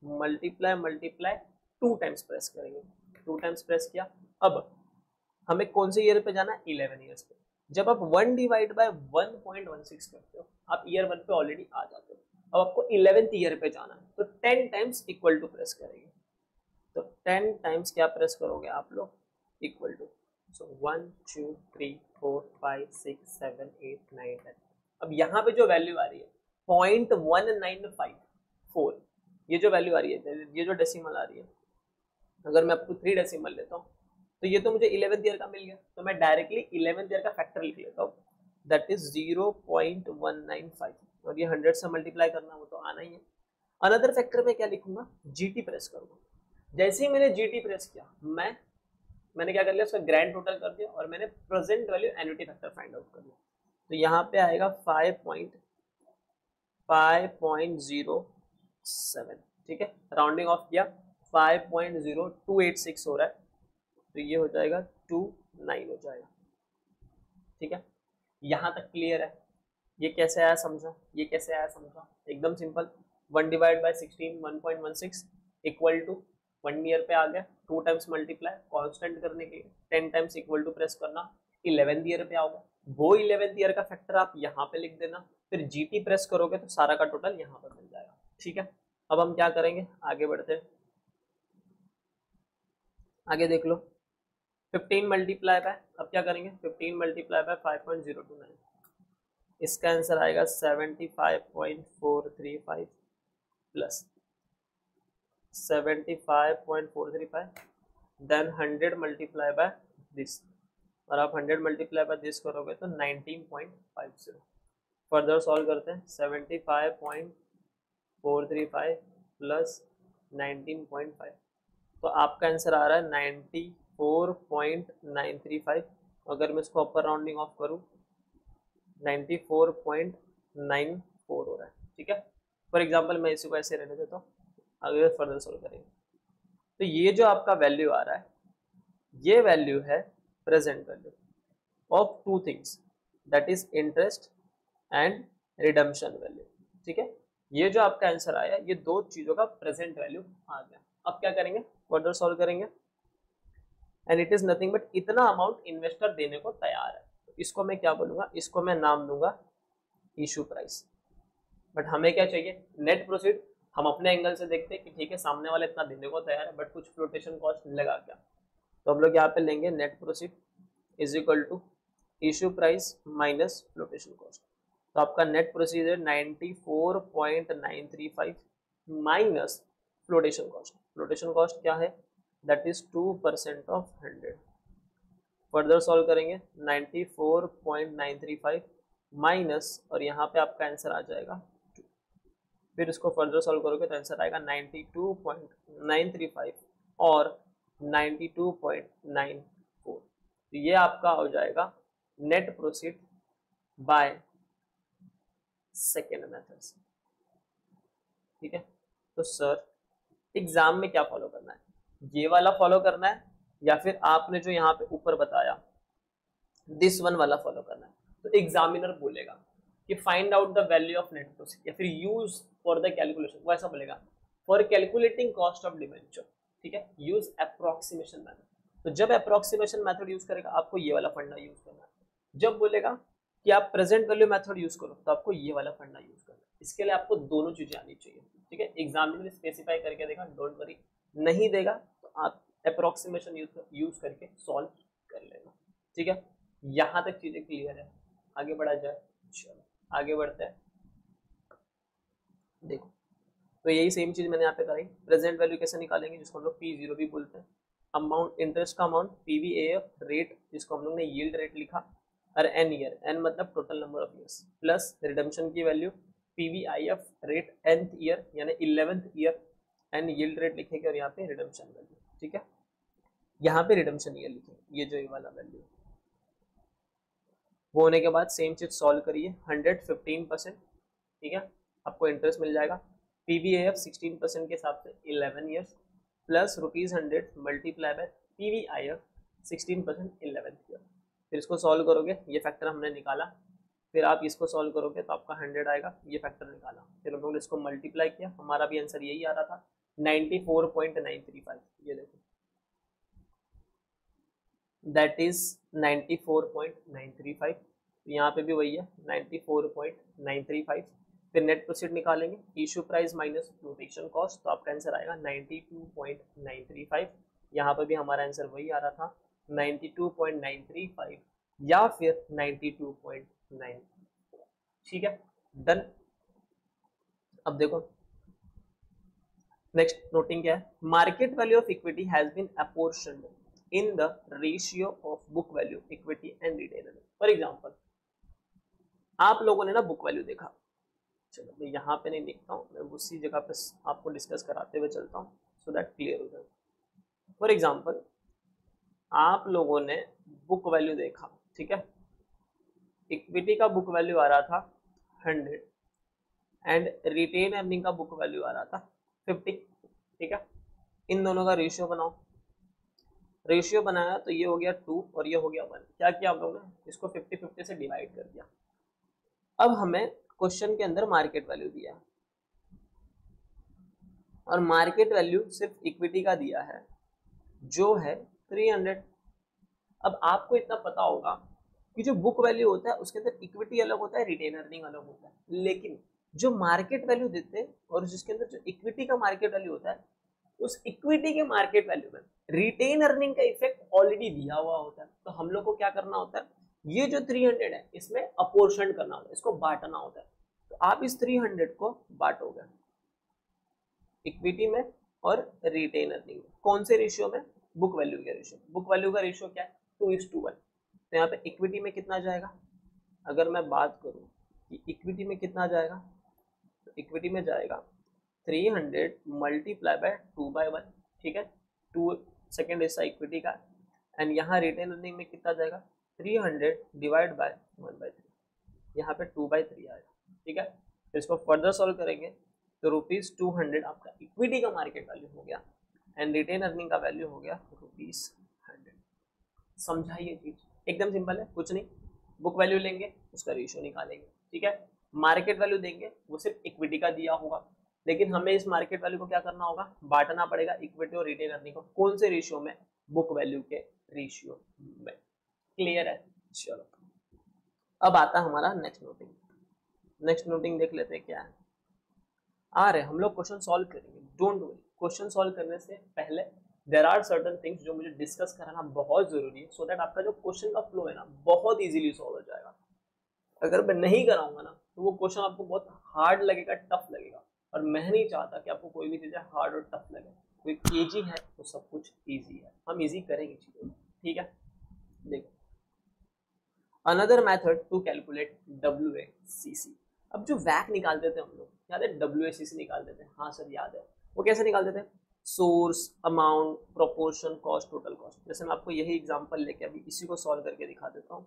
multiply multiply 2 times press करेंगे, 2 टाइम्स प्रेस किया। अब हमें कौन से ईयर पे जाना है, 11 ईयर्स पे। जब आप 1 डिवाइड बाय 1.16 करते हो आप ईयर 1 पे ऑलरेडी आ जाते हो, अब आपको 11th ईयर पे जाना है तो 10 टाइम्स इक्वल टू प्रेस करेंगे। तो 10 टाइम्स क्या प्रेस करोगे आप लोग, इक्वल टू, सो 1 2 3 4 5 6 7 8 9 10। अब यहाँ पे जो वैल्यू आ रही है 0.1954, ये जो वैल्यू आ रही है, ये जो डेसिमल आ रही है, अगर मैं अप टू 3 डेसिमल लेता हूँ तो ये तो मुझे 11th ईयर का मिल गया, तो मैं डायरेक्टली 11th ईयर का फैक्टर लिख लेता हूँ दैट इज 0.195 और ये 100 से मल्टीप्लाई करना वो तो आना ही है। अनदर फैक्टर में क्या लिखूंगा, जीटी प्रेस करूंगा। जैसे ही मैंने जीटी प्रेस किया मैंने क्या कर लिया, उसका ग्रैंड टोटल कर दिया और मैंने present value annuity factor find out कर दिया। तो यहाँ पे आएगा 5.07, ठीक है, राउंडिंग ऑफ किया 5.0286 हो रहा है, तो ये हो जाएगा 29 हो जाएगा, ठीक है। यहाँ तक क्लियर है। ये कैसे आया समझा, ये कैसे आया समझा, एकदम simple. 1 divide by 16 1.16 equal to 1 year पे आ गया, 2 टाइम्स मल्टीप्लाई कांस्टेंट करने के लिए 10 टाइम्स इक्वल टू प्रेस करना, 11th ईयर पे आओगे, वो 11th ईयर का फैक्टर आप यहाँ पे लिख देना, फिर जीटी प्रेस करोगे तो सारा का टोटल यहाँ पर मिल जाएगा, ठीक है। अब हम क्या करेंगे, आगे बढ़ते हैं, आगे देख लो। 15 मल्टीप्लाई बाय, अब क्या करेंगे, 15 मल्टीप्लाई बाय 5.029, इसका आंसर आएगा 75.435 plus 75.435, then 100 multiply by this, और आप 100 मल्टीप्लाई बाय दिस करोगे तो 19.50। फर्दर सॉल्व करते हैं, 75.435 प्लस 19.5, तो आपका आंसर आ रहा है 94.935। अगर मैं इसको अपर राउंडिंग ऑफ करूँ 94.94 हो रहा है, ठीक है। फॉर एग्जांपल मैं इसी को ऐसे रहने देता हूँ, आगे फर्दर सॉल्व करेंगे। तो ये जो आपका वैल्यू आ रहा है, ये वैल्यू है present value of two things, that is interest and redemption value, ठीक है। ये जो आपका आंसर आया, ये दो चीजों का प्रेजेंट वैल्यू आ गया। अब क्या करेंगे, फर्दर सॉल्व करेंगे, and it is nothing but इतना अमाउंट इन्वेस्टर देने को तैयार है, तो इसको मैं क्या बोलूंगा, इसको मैं नाम दूंगा इशू प्राइस। बट हमें क्या चाहिए, नेट प्रोसीड। हम अपने एंगल से देखते हैं कि ठीक है सामने वाला इतना देने को तैयार है, बट कुछ फ्लोटेशन कॉस्ट लगा क्या, तो हम लोग यहाँ पे लेंगे net proceed is equal to issue price minus flotation cost. तो आपका नेट प्रोसीड है 94.935 minus flotation cost. Flotation cost क्या है, that is 2% of 100। Further solve करेंगे 94.935 माइनस, और यहाँ पे आपका आंसर आ जाएगा 2। फिर इसको फर्दर सॉल्व करोगे तो आंसर आएगा 92.935 और 92.94। तो ये आपका हो जाएगा net proceed by second method से, ठीक है। तो सर एग्जाम में क्या फॉलो करना है, ये वाला फॉलो करना है या फिर आपने जो यहाँ पे ऊपर बताया दिस वन वाला फॉलो करना है? तो एग्जामिनर बोलेगा कि find out the value of net proceed, या फिर यूज फॉर द कैलकुलेशन, वो ऐसा बोलेगा for calculating cost of debenture, ठीक है, यूज अप्रोक्सीमेशन मेथड। तो जब अप्रोक्सीमेशन मेथड यूज करेगा आपको ये वाला फंडा यूज करना है। जब बोलेगा कि आप प्रेजेंट वैल्यू मेथड यूज करो तो आपको ये वाला फंडा यूज करना है। इसके लिए आपको दोनों चीजें आनी चाहिए, ठीक है। एग्जामिनर स्पेसिफाई करके देगा, डोंट वरी, नहीं देगा तो आप अप्रोक्सीमेशन यूज करके सॉल्व कर लेना, ठीक है। यहाँ तक चीजें क्लियर है, आगे बढ़ा जाए, चलो आगे बढ़ते हैं। देखो तो यही सेम चीज मैंने यहाँ पे कराई। प्रेजेंट वैल्यू कैसे निकालेंगे, जिसको हम लोग P0 भी बोलते हैं। अमाउंट, इंटरेस्ट का अमाउंट, PVAF रेट, जिसको हम लोग ने यील्ड रेट लिखा, और एन ईयर, एन मतलब total number of years, plus redemption की value PVIF rate nth year यानी 11th year, and yield rate लिखेंगे और यहाँ पे रिडम्पशन वैल्यू, ठीक है। यहाँ पे रिडम्पशन ईयर लिखेंगे, ये जो ये वाला वैल्यू। वो होने के बाद सेम चीज सॉल्व करिए, 115%, ठीक है, आपको इंटरेस्ट मिल जाएगा। PVAF 16% के हिसाब से 11 years, plus ₹100 multiply bye PVIF 16% 11th year. फिर इसको सॉल्व करोगे, ये फैक्टर हमने निकाला, फिर आप इसको सॉल्व करोगे तो आपका 100 आएगा, ये फैक्टर निकाला, फिर हम लोगों ने इसको मल्टीप्लाई किया, हमारा भी आंसर यही आ रहा था 94.935। ये देखो दैट इज 94.935, यहाँ पे भी वही है 94.935। फिर नेट प्रोसीड निकालेंगे, issue price minus flotation cost, तो आपका आंसर आएगा 92.935। यहाँ पे भी हमारा आंसर वही आ रहा था 92.935 या फिर 92.9, ठीक है, डन। अब देखो नेक्स्ट नोटिंग क्या है, market value of equity has been apportioned in the ratio of book value, equity and retained. For example, आप लोगों ने ना बुक वैल्यू देखा, चलो मैं यहाँ पे नहीं देखता हूँ, मैं उसी जगह पे आपको डिस्कस कराते हुए चलता हूँ सो दैट क्लियर हो जाए। फॉर एग्जाम्पल आप लोगों ने बुक वैल्यू देखा, ठीक है, इक्विटी का बुक वैल्यू आ रहा था 100 एंड रिटेन अर्निंग का बुक वैल्यू आ रहा था 50, ठीक है। इन दोनों का रेशियो बनाओ, रेशियो बनाया तो ये हो गया 2 और ये हो गया 1। क्या किया आप लोगों ने, इसको 50-50 से डिवाइड कर दिया। अब हमें क्वेश्चन के अंदर मार्केट वैल्यू दिया और मार्केट वैल्यू सिर्फ इक्विटी का दिया है जो है 300। अब आपको इतना पता होगा कि जो बुक वैल्यू होता है उसके अंदर इक्विटी अलग होता है, रिटेन अर्निंग अलग होता है, लेकिन जो मार्केट वैल्यू देते हैं और जिसके अंदर जो इक्विटी का मार्केट वैल्यू होता है उस इक्विटी के मार्केट वैल्यू में रिटेन अर्निंग का इफेक्ट ऑलरेडी दिया हुआ होता है। तो हम लोग को क्या करना होता है, ये जो 300 है इसमें अपोर्शन करना होता है, इसको बांटना होता है। तो आप इस 300 को बांटोगे इक्विटी में और रिटेन अर्निंग में। कौन से रेशियो में, बुक वैल्यू के रेशियो। बुक वैल्यू का रेशियो क्या है, 2:1। तो यहाँ पे इक्विटी में कितना जाएगा, अगर मैं बात करूँ कि इक्विटी में कितना जाएगा, तो इक्विटी में जाएगा 300 मल्टीप्लाई बाय 2/1, ठीक है, 2 सेकेंड हिस्सा इक्विटी का। एंड यहाँ रिटेन अर्निंग में कितना जाएगा, 300 डिवाइड बाय 1/3, यहाँ पे 2/3 आएगा, ठीक है। तो इसको फर्दर सॉल्व करेंगे तो ₹200 आपका इक्विटी का मार्केट वैल्यू हो गया एंड रिटेन अर्निंग का वैल्यू हो गया ₹100। समझा ये चीज, एकदम सिंपल है, कुछ नहीं। बुक वैल्यू लेंगे उसका रेशियो निकालेंगे, ठीक है। मार्केट वैल्यू देंगे वो सिर्फ इक्विटी का दिया होगा, लेकिन हमें इस मार्केट वैल्यू को क्या करना होगा, बांटना पड़ेगा इक्विटी और रिटेन अर्निंग को। कौन से रेशियो में, बुक वैल्यू के रेशियो में। क्लियर है, चलो अब आता है हमारा नेक्स्ट नोटिंग। नेक्स्ट नोटिंग देख लेते हैं क्या है। आ रहे हम लोग क्वेश्चन सॉल्व करेंगे, डोंट वरी। क्वेश्चन सॉल्व करने से पहले देयर आर सर्टेन थिंग्स जो मुझे डिस्कस कराना बहुत जरूरी है सो दैट आपका जो क्वेश्चन का फ्लो है ना बहुत इजीली सॉल्व हो जाएगा। अगर मैं नहीं कराऊंगा ना तो वो क्वेश्चन आपको बहुत हार्ड लगेगा, टफ लगेगा, और मैं नहीं चाहता कि आपको कोई भी चीजें हार्ड और टफ लगे। कोई इजी है तो सब कुछ इजी है, हम इजी करेंगे चीजों को, ठीक है। देखो, another method to calculate WACC। अब जो वैक निकालते थे हम लोग, याद है WACC निकालते थे, हाँ सर याद है। वो कैसे निकालते थे, source, amount, proportion, cost, total cost. जैसे मैं आपको यही एग्जांपल लेके अभी इसी को सॉल्व करके दिखा देता हूँ।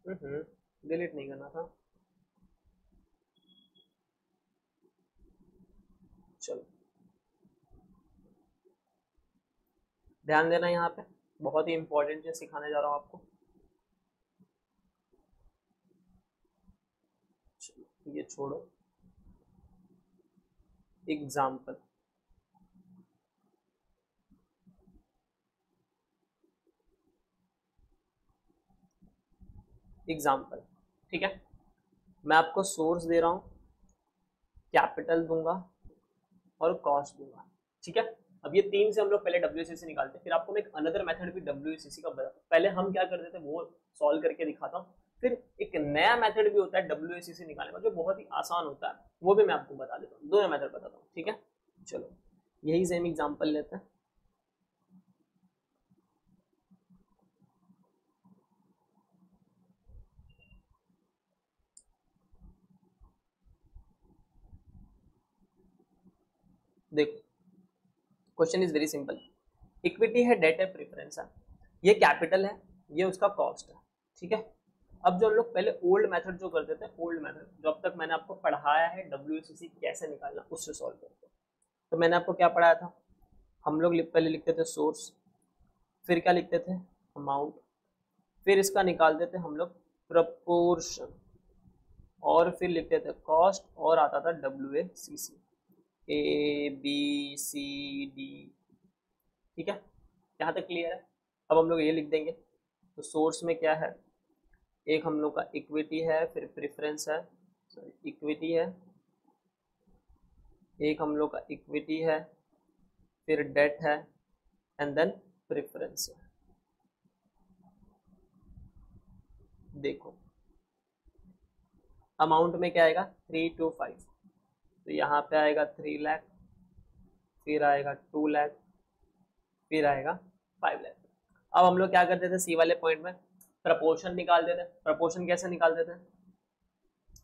डिलीट नहीं करना था, चलो ध्यान देना, यहाँ पे बहुत ही इंपॉर्टेंट चीज सिखाने जा रहा हूँ आपको। ये छोड़ो, एग्जाम्पल। एग्जाम्पल, ठीक है, मैं आपको सोर्स दे रहा हूँ, कैपिटल दूंगा और कॉस्ट दूंगा, ठीक है। अब ये तीन से हम लोग पहले WACC निकालते हैं, फिर आपको मैं एक अनदर मेथड भी WACC का बताता हूँ। पहले हम क्या करते थे वो सॉल्व करके दिखाता हूँ, फिर एक नया मेथड भी होता है WACC निकालने का जो बहुत ही आसान होता है, वो भी मैं आपको बता देता हूँ, दोनों मेथड बताता हूँ, ठीक है। चलो यही सेम एग्जाम्पल लेते हैं। देखो question is very simple, equity है, डेट है, प्रेफरेंस है, ये कैपिटल है, ये उसका कॉस्ट है, ठीक है। अब जो हम लोग पहले ओल्ड मेथड जो करते थे, ओल्ड मेथड जो अब तक मैंने आपको पढ़ाया है WACC कैसे निकालना, उससे सॉल्व करते हैं। तो मैंने आपको क्या पढ़ाया था, हम लोग पहले लिखते थे सोर्स, फिर क्या लिखते थे, अमाउंट, फिर इसका निकालते थे हम लोग प्रपोर्शन, और फिर लिखते थे कॉस्ट, और आता था WACC, ABCD, ठीक है। यहाँ तक क्लियर है। अब हम लोग ये लिख देंगे, तो सोर्स में क्या है, एक हम लोग का इक्विटी है, फिर प्रेफरेंस है, सॉरी इक्विटी है, एक हम लोग का इक्विटी है, फिर डेट है, एंड देन प्रेफरेंस है। देखो अमाउंट में क्या आएगा 325, तो यहाँ पे आएगा 3 लाख, फिर आएगा 2 लाख, फिर आएगा 5 लाख। अब हम लोग क्या करते थे सी वाले पॉइंट में, प्रपोर्शन निकाल देते हैं। प्रपोर्शन कैसे निकाल देते हैं?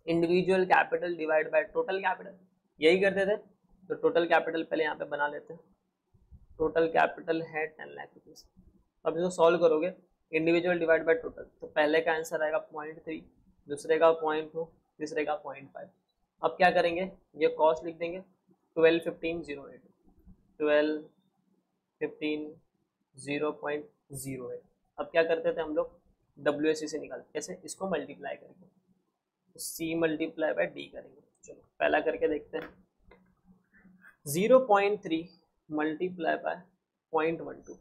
Individual capital divide by total capital, यही करते थे। तो टोटल कैपिटल पहले यहाँ पे बना लेते हैं। टोटल कैपिटल है 10 लाख रुपीज। अब इसको सॉल्व करोगे, इंडिविजुअल डिवाइड बाय टोटल, तो पहले का आंसर आएगा 0.3, दूसरे का 0.2, तीसरे का 0.5। अब क्या करेंगे, ये कॉस्ट लिख देंगे 121508, 1215 अब क्या करते थे हम लोग, WAC से निकालते, कैसे, इसको मल्टीप्लाई करके C मल्टीप्लाई बाय D करेंगे। चलो पहला करके देखते हैं। 0.3 मल्टीप्लाई बाय 0.12,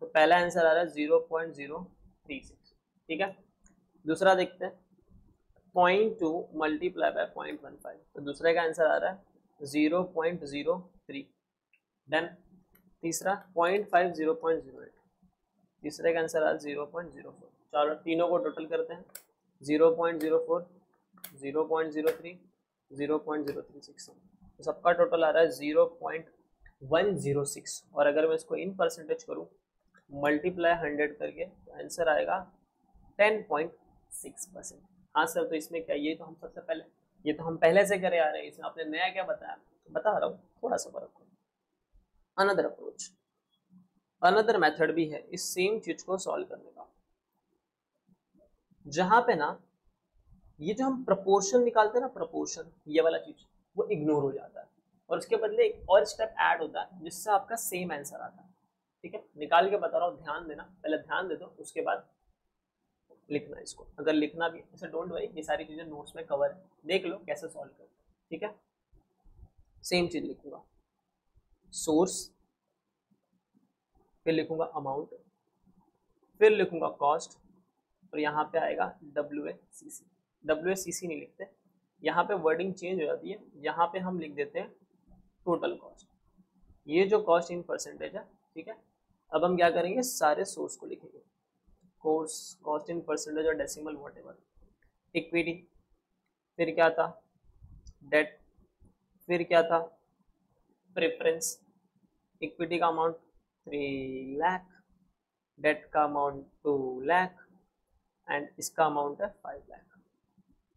तो पहला आंसर आ रहा है 0.036, ठीक है। दूसरा देखते हैं 0.2 मल्टीप्लाई बाय 0.15, तो दूसरे का आंसर आ रहा है 0.03, डन। तीसरा 0.5 0.08, तीसरे का आंसर आ रहा है 0.04। चलो तीनों को टोटल करते हैं, 0.04, 0.03, 0.036, तो सबका टोटल आ रहा है 0.106। और अगर मैं इसको इन परसेंटेज करूँ मल्टीप्लाई 100 करके, तो आंसर आएगा 10.6%। हाँ सर, तो इसमें क्या, ये तो हम सबसे पहले, ये तो हम पहले से करे आ रहे हैं, इसमें आपने नया क्या बताया, तो बता रहा हूँ, थोड़ा सा फर्क हो। अनदर अप्रोच, अनदर मेथड भी है इस सेम चीज को सॉल्व करने का, जहां पे ना ये जो हम प्रपोर्शन निकालते हैं ना, प्रपोर्शन, ये वाला चीज वो इग्नोर हो जाता है, और उसके बदले एक और स्टेप ऐड होता है जिससे आपका सेम आंसर आता है। ठीक है, निकाल के बता रहा हूँ, ध्यान देना, पहले ध्यान दे दो, उसके बाद लिखना इसको। अगर लिखना भी ऐसे, डोंट वरी, ये सारी चीजें नोट्स में कवर है, देख लो कैसे सॉल्व करते हैं। ठीक है, सेम चीज लिखूंगा, सोर्स, फिर लिखूंगा अमाउंट, फिर लिखूंगा कॉस्ट, और यहाँ पे आएगा WACC। WACC नहीं लिखते, यहाँ पे वर्डिंग चेंज हो जाती है, यहाँ पे हम लिख देते हैं टोटल कॉस्ट। ये जो कॉस्ट इन परसेंटेज है, ठीक है। अब हम क्या करेंगे, सारे सोर्स को लिखेंगे, कॉस्ट इन परसेंटेज और डेसिमल व्हाटएवर। इक्विटी, फिर क्या था, डेट, फिर क्या था, प्रेफरेंस। इक्विटी का अमाउंट 3 लाख, डेट का अमाउंट 2 लाख, एंड इसका अमाउंट है 5 लाख।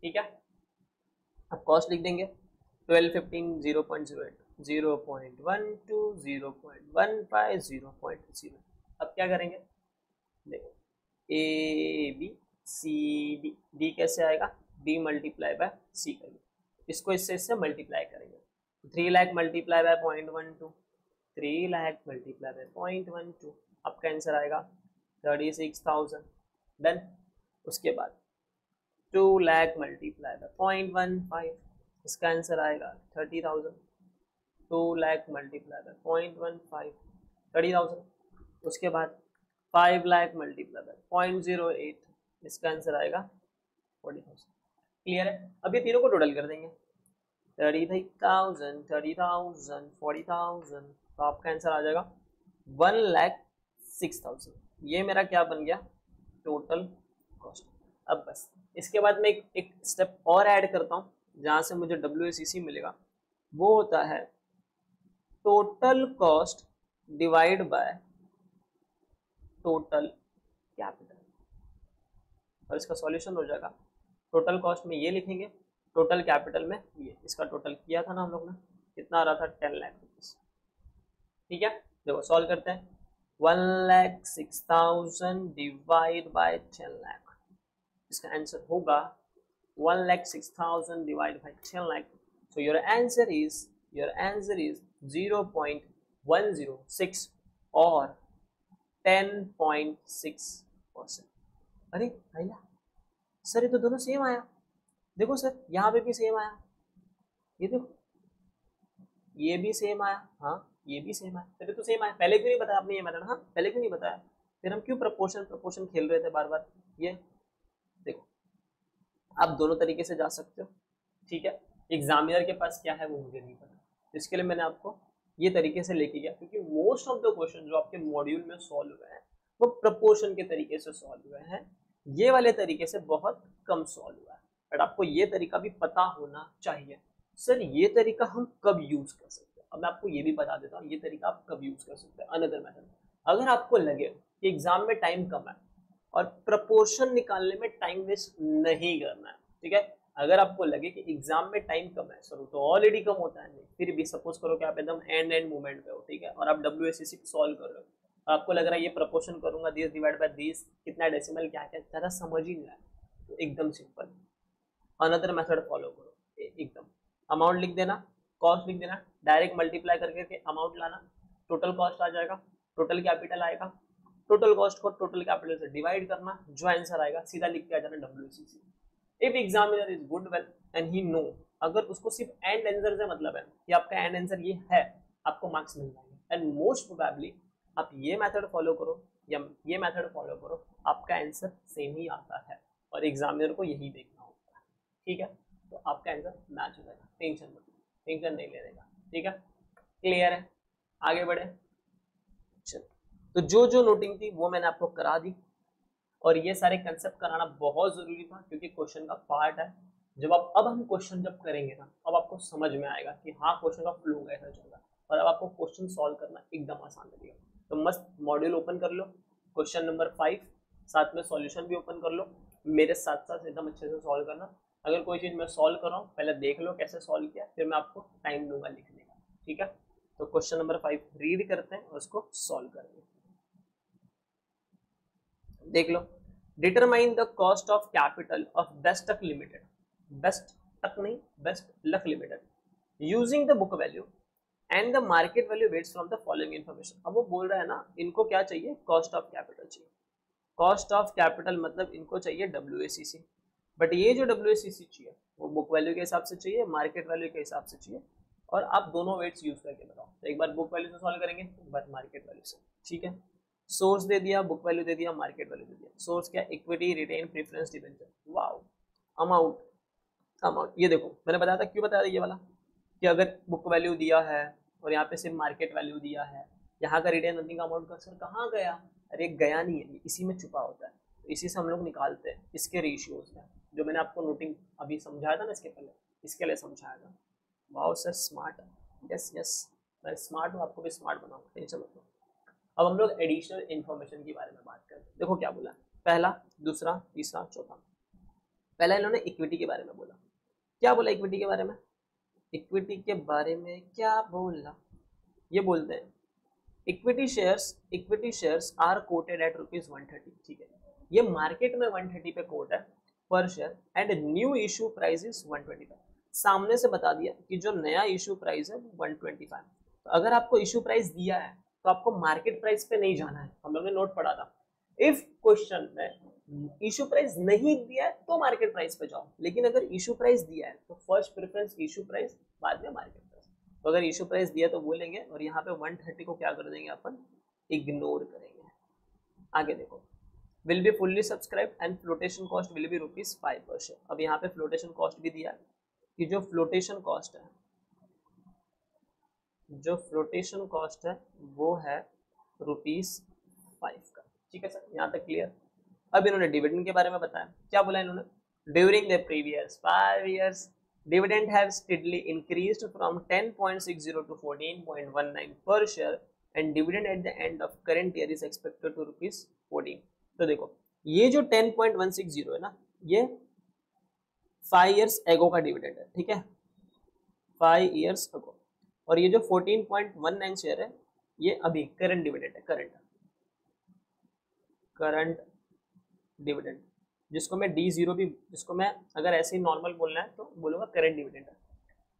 ठीक है, अब कॉस्ट लिख देंगे 12, 15, 0.08, 0.12, 0.15, 0.0। अब क्या करेंगे, देखो ABCD, D कैसे आएगा, D मल्टीप्लाई बाय C करेंगे, इसको इससे मल्टीप्लाई करेंगे। 3 lakh multiply by 0.12, 3 lakh multiply by 0.12, आपका आंसर आएगा 36,000, डन। उसके बाद 2 लाख मल्टीप्लाई बाय 0.15, इसका आंसर आएगा 30,000। 2 लाख मल्टीप्लाई बाय 0.15, 30,000। उसके बाद 5 लाख मल्टीप्लाई बाय 0.08, इसका आंसर आएगा 40,000। क्लियर है? अब ये तीनों को टोटल कर देंगे, 30,000, 30,000, 40,000, तो आपका आंसर आ जाएगा 1,06,000। ये मेरा क्या बन गया, टोटल कॉस्ट। अब बस इसके बाद मैं एक स्टेप और ऐड करता हूँ, जहाँ से मुझे WACC मिलेगा, वो होता है total cost divide by total capital, और इसका सॉल्यूशन हो जाएगा, टोटल कॉस्ट में ये लिखेंगे, टोटल कैपिटल में ये, इसका टोटल किया था ना हम लोग ने, कितना आ रहा था, 10 लाख रुपीज। ठीक है, देखो सॉल्व करते हैं, 1,06,000 डिवाइड बाय 10 लाख, इसका आंसर होगा 1,06,000 divide by 10 lakh. So your answer is 0.106 और 10.6%। अरे भैया सर, ये तो दोनों सेम आया, देखो सर यहाँ पे भी सेम आया, ये देखो ये भी सेम आया, हाँ ये भी सेम आया, फिर तो सेम आया, पहले क्यों नहीं बताया आपने ये मेथड, हाँ पहले क्यों नहीं बताया, फिर हम क्यों प्रपोर्शन खेल रहे थे बार बार। ये देखो, आप दोनों तरीके से जा सकते हो, ठीक है। एग्जामिनर के पास क्या है वो मुझे नहीं पता, इसके लिए मैंने आपको ये तरीके से लेके गया, क्योंकि मोस्ट ऑफ द क्वेश्चन जो आपके मॉड्यूल में सॉल्व हुए हैं वो प्रपोर्शन के तरीके से सॉल्व हुए हैं, ये वाले तरीके से बहुत कम सॉल्व हुआ है, बट आपको ये तरीका भी पता होना चाहिए। सर ये तरीका हम कब यूज कर सकते हैं, अब मैं आपको ये भी बता देता हूँ ये तरीका आप कब यूज कर सकते हैं। अनदर मेथड, अगर आपको लगे कि एग्जाम में टाइम कम है और प्रपोर्शन निकालने में टाइम वेस्ट नहीं करना है, ठीक है। अगर आपको लगे कि एग्जाम में टाइम कम है सर, तो ऑलरेडी कम होता है, नहीं फिर भी सपोज करो कि आप एकदम एंड मूवमेंट पे हो, ठीक है, और आप WSCC सॉल्व कर रहे हो, आपको लग रहा है ये प्रपोर्शन करूंगा दिस डिवाइड बाय दिस, कितना डेसिमल क्या क्या, ज़्यादा समझ ही नहीं आया, तो एकदम सिंपल अनदर मेथड फॉलो करो, एकदम अमाउंट लिख देना, कॉस्ट लिख देना, डायरेक्ट मल्टीप्लाई करके अमाउंट लाना, टोटल कॉस्ट आ जाएगा, टोटल कैपिटल आएगा, टोटल कॉस्ट को टोटल कैपिटल से डिवाइड करना, जो आंसर आएगा सीधा लिख के आ जाना WCC। If examiner is good well and he know, अगर उसको सिर्फ एंड आंसर से मतलब है कि आपका एंड आंसर ये है, आपको मार्क्स मिल जाएंगे। एंड मोस्ट प्रोबेबली आप ये मेथड फॉलो करो या ये मेथड फॉलो करो, आपका आंसर सेम ही आता है और एग्जामिनर को यही देखना होता है, ठीक है, तो आपका आंसर मैच हो जाएगा, टेंशन मत, टेंशन नहीं लेने का, ठीक है, क्लियर है, आगे बढ़े। चलो, तो जो जो नोटिंग थी वो मैंने आपको करा दी, और ये सारे कंसेप्ट कराना बहुत जरूरी था क्योंकि क्वेश्चन का पार्ट है। जब आप अब हम क्वेश्चन जब करेंगे ना, अब आपको समझ में आएगा कि हाँ क्वेश्चन का फ्लो कैसा चल, और अब आपको क्वेश्चन सॉल्व करना एकदम आसान लगेगा। तो मस्त मॉड्यूल ओपन कर लो, क्वेश्चन नंबर 5, साथ में सॉल्यूशन भी ओपन कर लो, मेरे साथ साथ एकदम अच्छे से सॉल्व करना। अगर कोई चीज़ मैं सॉल्व कर रहा हूँ पहले देख लो कैसे सॉल्व किया, फिर मैं आपको टाइम दूंगा लिखने का, ठीक है। तो क्वेश्चन नंबर 5 रीड करते हैं और उसको सॉल्व करेंगे, देख लो। Determine the cost of capital of best tuck limited, best tuck नहीं best luck limited, using the book value and the market value weights from the following information. अब वो बोल रहा है ना, इनको क्या चाहिए, कॉस्ट ऑफ कैपिटल चाहिए। कॉस्ट ऑफ कैपिटल मतलब इनको चाहिए WACC, बट ये जो WACC चाहिए वो बुक वैल्यू के हिसाब से चाहिए, मार्केट वैल्यू के हिसाब से चाहिए, और आप दोनों वेट्स यूज करके बताओ। तो एक बार बुक वैल्यू से सॉल्व करेंगे, एक बार मार्केट वैल्यू से, ठीक है। सोर्स दे दिया, बुक वैल्यू दे दिया, मार्केट वैल्यू दे दिया। सोर्स क्या, equity, retain, preference, debenture, wow. Amount, amount ये देखो मैंने बताया था, क्यों बताया था ये वाला, कि अगर बुक वैल्यू दिया है और यहाँ पे सिर्फ मार्केट वैल्यू दिया है, यहाँ का रिटेन अर्निंग अमाउंट का सर कहाँ गया, अरे गया नहीं है, इसी में छुपा होता है, तो इसी से हम लोग निकालते हैं, इसके रेशियोज में, जो मैंने आपको नोटिंग अभी समझाया था ना इसके पहले, इसके लिए समझाया था। Wow sir smart, yes yes मैं स्मार्ट हूँ, आपको भी स्मार्ट बनाऊंगा, टेंशन मत लो। अब हम लोग एडिशनल इन्फॉर्मेशन के बारे में बात करते हैं। देखो क्या बोला, पहला, दूसरा, तीसरा, चौथा। पहला इन्होंने इक्विटी के बारे में बोला, क्या बोला इक्विटी के बारे में, इक्विटी के बारे में क्या बोला, ये बोलते हैं equity shares are quoted at ₹130, ठीक है, ये मार्केट में 130 पे कोट है पर share, and new issue price is 125। सामने से बता दिया कि जो नया इशू प्राइस है वो 125। तो अगर आपको इशू प्राइस दिया है तो आपको मार्केट प्राइस पे नहीं जाना है, हम लोग ने नोट पढ़ा था। इफ क्वेश्चन में इशू प्राइस नहीं दिया है तो मार्केट प्राइस पे जाओ, लेकिन अगर इशू प्राइस दिया है तो फर्स्ट प्रेफरेंस इशू प्राइस, बाद में मार्केट प्राइस। तो अगर इशू प्राइस दिया तो बोलेंगे, और यहाँ पे 130 को क्या कर देंगे अपन, इग्नोर करेंगे। आगे देखो, will be fully subscribe and flotation cost will be ₹5 पर शेयर। अब यहाँ पे फ्लोटेशन कॉस्ट भी दिया है कि जो फ्लोटेशन कॉस्ट है, जो फ्लोटेशन कॉस्ट है वो है ₹5 का, ठीक है सर, यहाँ तक क्लियर। अब इन्होंने डिविडेंड के बारे में बताया, क्या बोला इन्होंने, during the previous 5 years dividend have steadily increased from 10.60 to 14.19 per share and dividend at the end of current year is expected to ₹14। तो देखो ये जो 10.160 है ना, ये 5 years ago का डिविडेंड है, ठीक है, 5 years ago, और ये जो 14.19 शेयर है ये अभी करंट डिविडेंड है, करंट डिविडेंड, जिसको मैं D0 भी, जिसको मैं अगर ऐसे ही नॉर्मल बोलना है तो बोलूंगा करंट डिविडेंड है।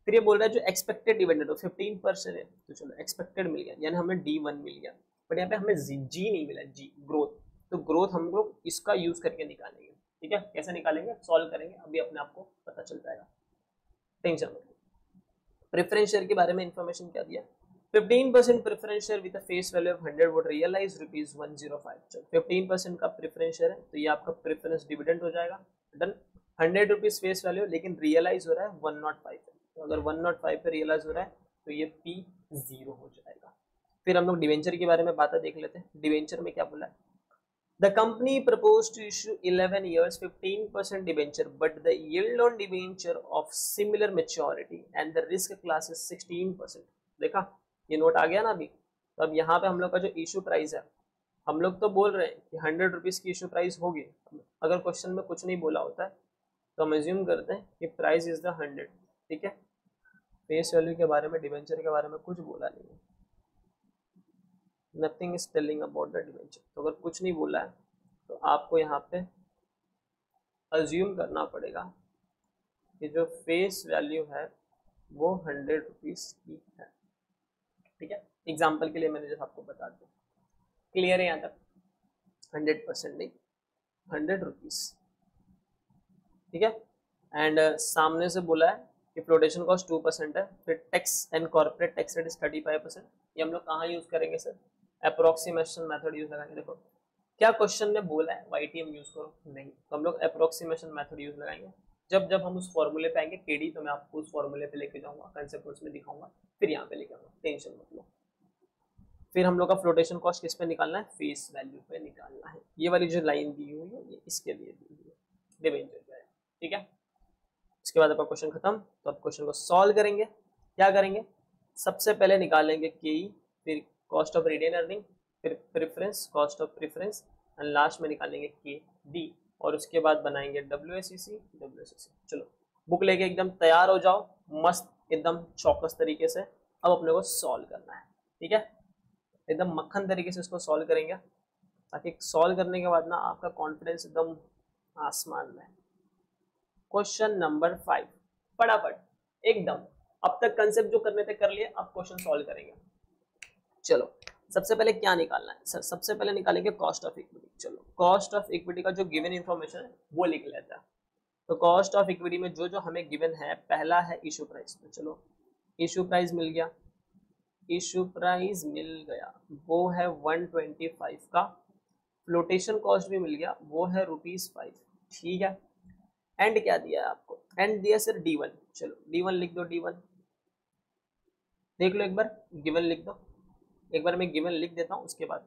फिर ये बोल रहा है जो एक्सपेक्टेड डिविडेंड हो 15% है, तो चलो एक्सपेक्टेड मिल गया, यानी हमें D1 मिल गया, बट यहाँ पे हमें G नहीं मिला, G ग्रोथ, तो ग्रोथ हम लोग इसका यूज करके निकालेंगे, ठीक है, कैसे निकालेंगे, सॉल्व करेंगे, अभी अपने आपको पता चल जाएगा, टेंशन मत। प्रेफरेंस शेयर के बारे में इंफॉर्मेशन क्या दिया, 15% preference share with face value of 100 would realise ₹105। 15% का प्रेफरेंस शेयर है तो ये आपका प्रेफरेंस डिविडेंड हो जाएगा, डन। 100 रुपीज फेस वैल्यू, लेकिन रियलाइज हो रहा है 105 है, तो अगर 105 पे रियलाइज हो रहा है तो ये P0 हो जाएगा। फिर हम लोग डिवेंचर के बारे में बातें देख लेते हैं। डिवेंचर में क्या बोला है, The company proposed to issue 11 years 15% debenture, but the yield on debenture of similar maturity and the risk class is 16%। देखा, ये नोट आ गया ना अभी। तो अब यहाँ पे हम लोग का जो इशू प्राइस है हम लोग तो बोल रहे हैं कि 100 रुपीज़ की इशू प्राइस होगी। अगर क्वेश्चन में कुछ नहीं बोला होता है तो हम एज्यूम करते हैं कि प्राइस इज द 100, ठीक है। फेस वैल्यू के बारे में, डिवेंचर के बारे में कुछ बोला नहीं है, nothing is telling about the debenture. तो अगर कुछ नहीं बोला है तो आपको यहाँ पे अज्यूम करना पड़ेगा कि जो फेस वैल्यू है वो 100 रुपीज़ की है, ठीक है। एग्जाम्पल के लिए मैंने जैसे आपको बता दिया, क्लियर है यहाँ तक? 100% नहीं, 100 रुपीज़, ठीक है। एंड सामने से बोला है कि फ्लोटेशन कॉस्ट 2% है, फिर tax and corporate tax rate is 35%। ये हम लोग कहाँ यूज करेंगे सर? अप्रोक्सीमेशन मेथड यूज लगाएंगे। देखो क्या क्वेश्चन में बोला है YTM यूज करो, नहीं, तो हम लोग अप्रोक्सीमेशन मेथड यूज लगाएंगे। जब जब हम उस फॉर्मूले पे आएंगे केडी, तो मैं आपको उस फॉर्मूले पे लेके जाऊंगा, कंसेप्ट नोट्स में दिखाऊंगा, फिर यहाँ पे लेके आऊंगा, टेंशन मत लो। फिर हम लोग का फ्लोटेशन कॉस्ट किस पे निकालना है? फेस वैल्यू पे निकालना है। ये वाली जो लाइन दी हुई है ये इसके लिए दी हुई है, डिवेंचर का है, ठीक है। इसके बाद आपका क्वेश्चन खत्म। तो आप क्वेश्चन को सॉल्व करेंगे। क्या करेंगे? सबसे पहले निकालेंगे केई, फिर कॉस्ट ऑफ रिटेन अर्निंग, फिर preference, cost of preference, and last में निकालेंगे के डी, और उसके बाद बनाएंगे WACC। चलो बुक लेके एकदम तैयार हो जाओ, मस्त एकदम चौकस तरीके से। अब अपने को सॉल्व करना है, ठीक है। एकदम मक्खन तरीके से इसको सॉल्व करेंगे, ताकि सॉल्व करने के बाद ना आपका कॉन्फिडेंस एकदम आसमान में। क्वेश्चन नंबर 5, फटाफट एकदम। अब तक कंसेप्ट जो करने थे कर लिए, अब क्वेश्चन सॉल्व करेंगे। चलो सबसे पहले क्या निकालना है सर? सबसे पहले निकालेंगे कॉस्ट ऑफ इक्विटी। चलो कॉस्ट ऑफ इक्विटी का जो गिवन इंफॉर्मेशन है वो लिख लेते हैं। तो कॉस्ट ऑफ इक्विटी में जो जो हमें गिवन है, पहला है इशू प्राइस। तो चलो इशू प्राइस मिल गया, इशू प्राइस मिल गया, वो है 125 का। फ्लोटेशन कॉस्ट भी मिल गया, वो है ₹5, ठीक है। एंड क्या दिया है आपको? एंड दिया सर D1। चलो D1 लिख दो, D1 देख लो एक बार, गिवन लिख दो। एक बार मैं गिवन लिख देता हूँ, उसके बाद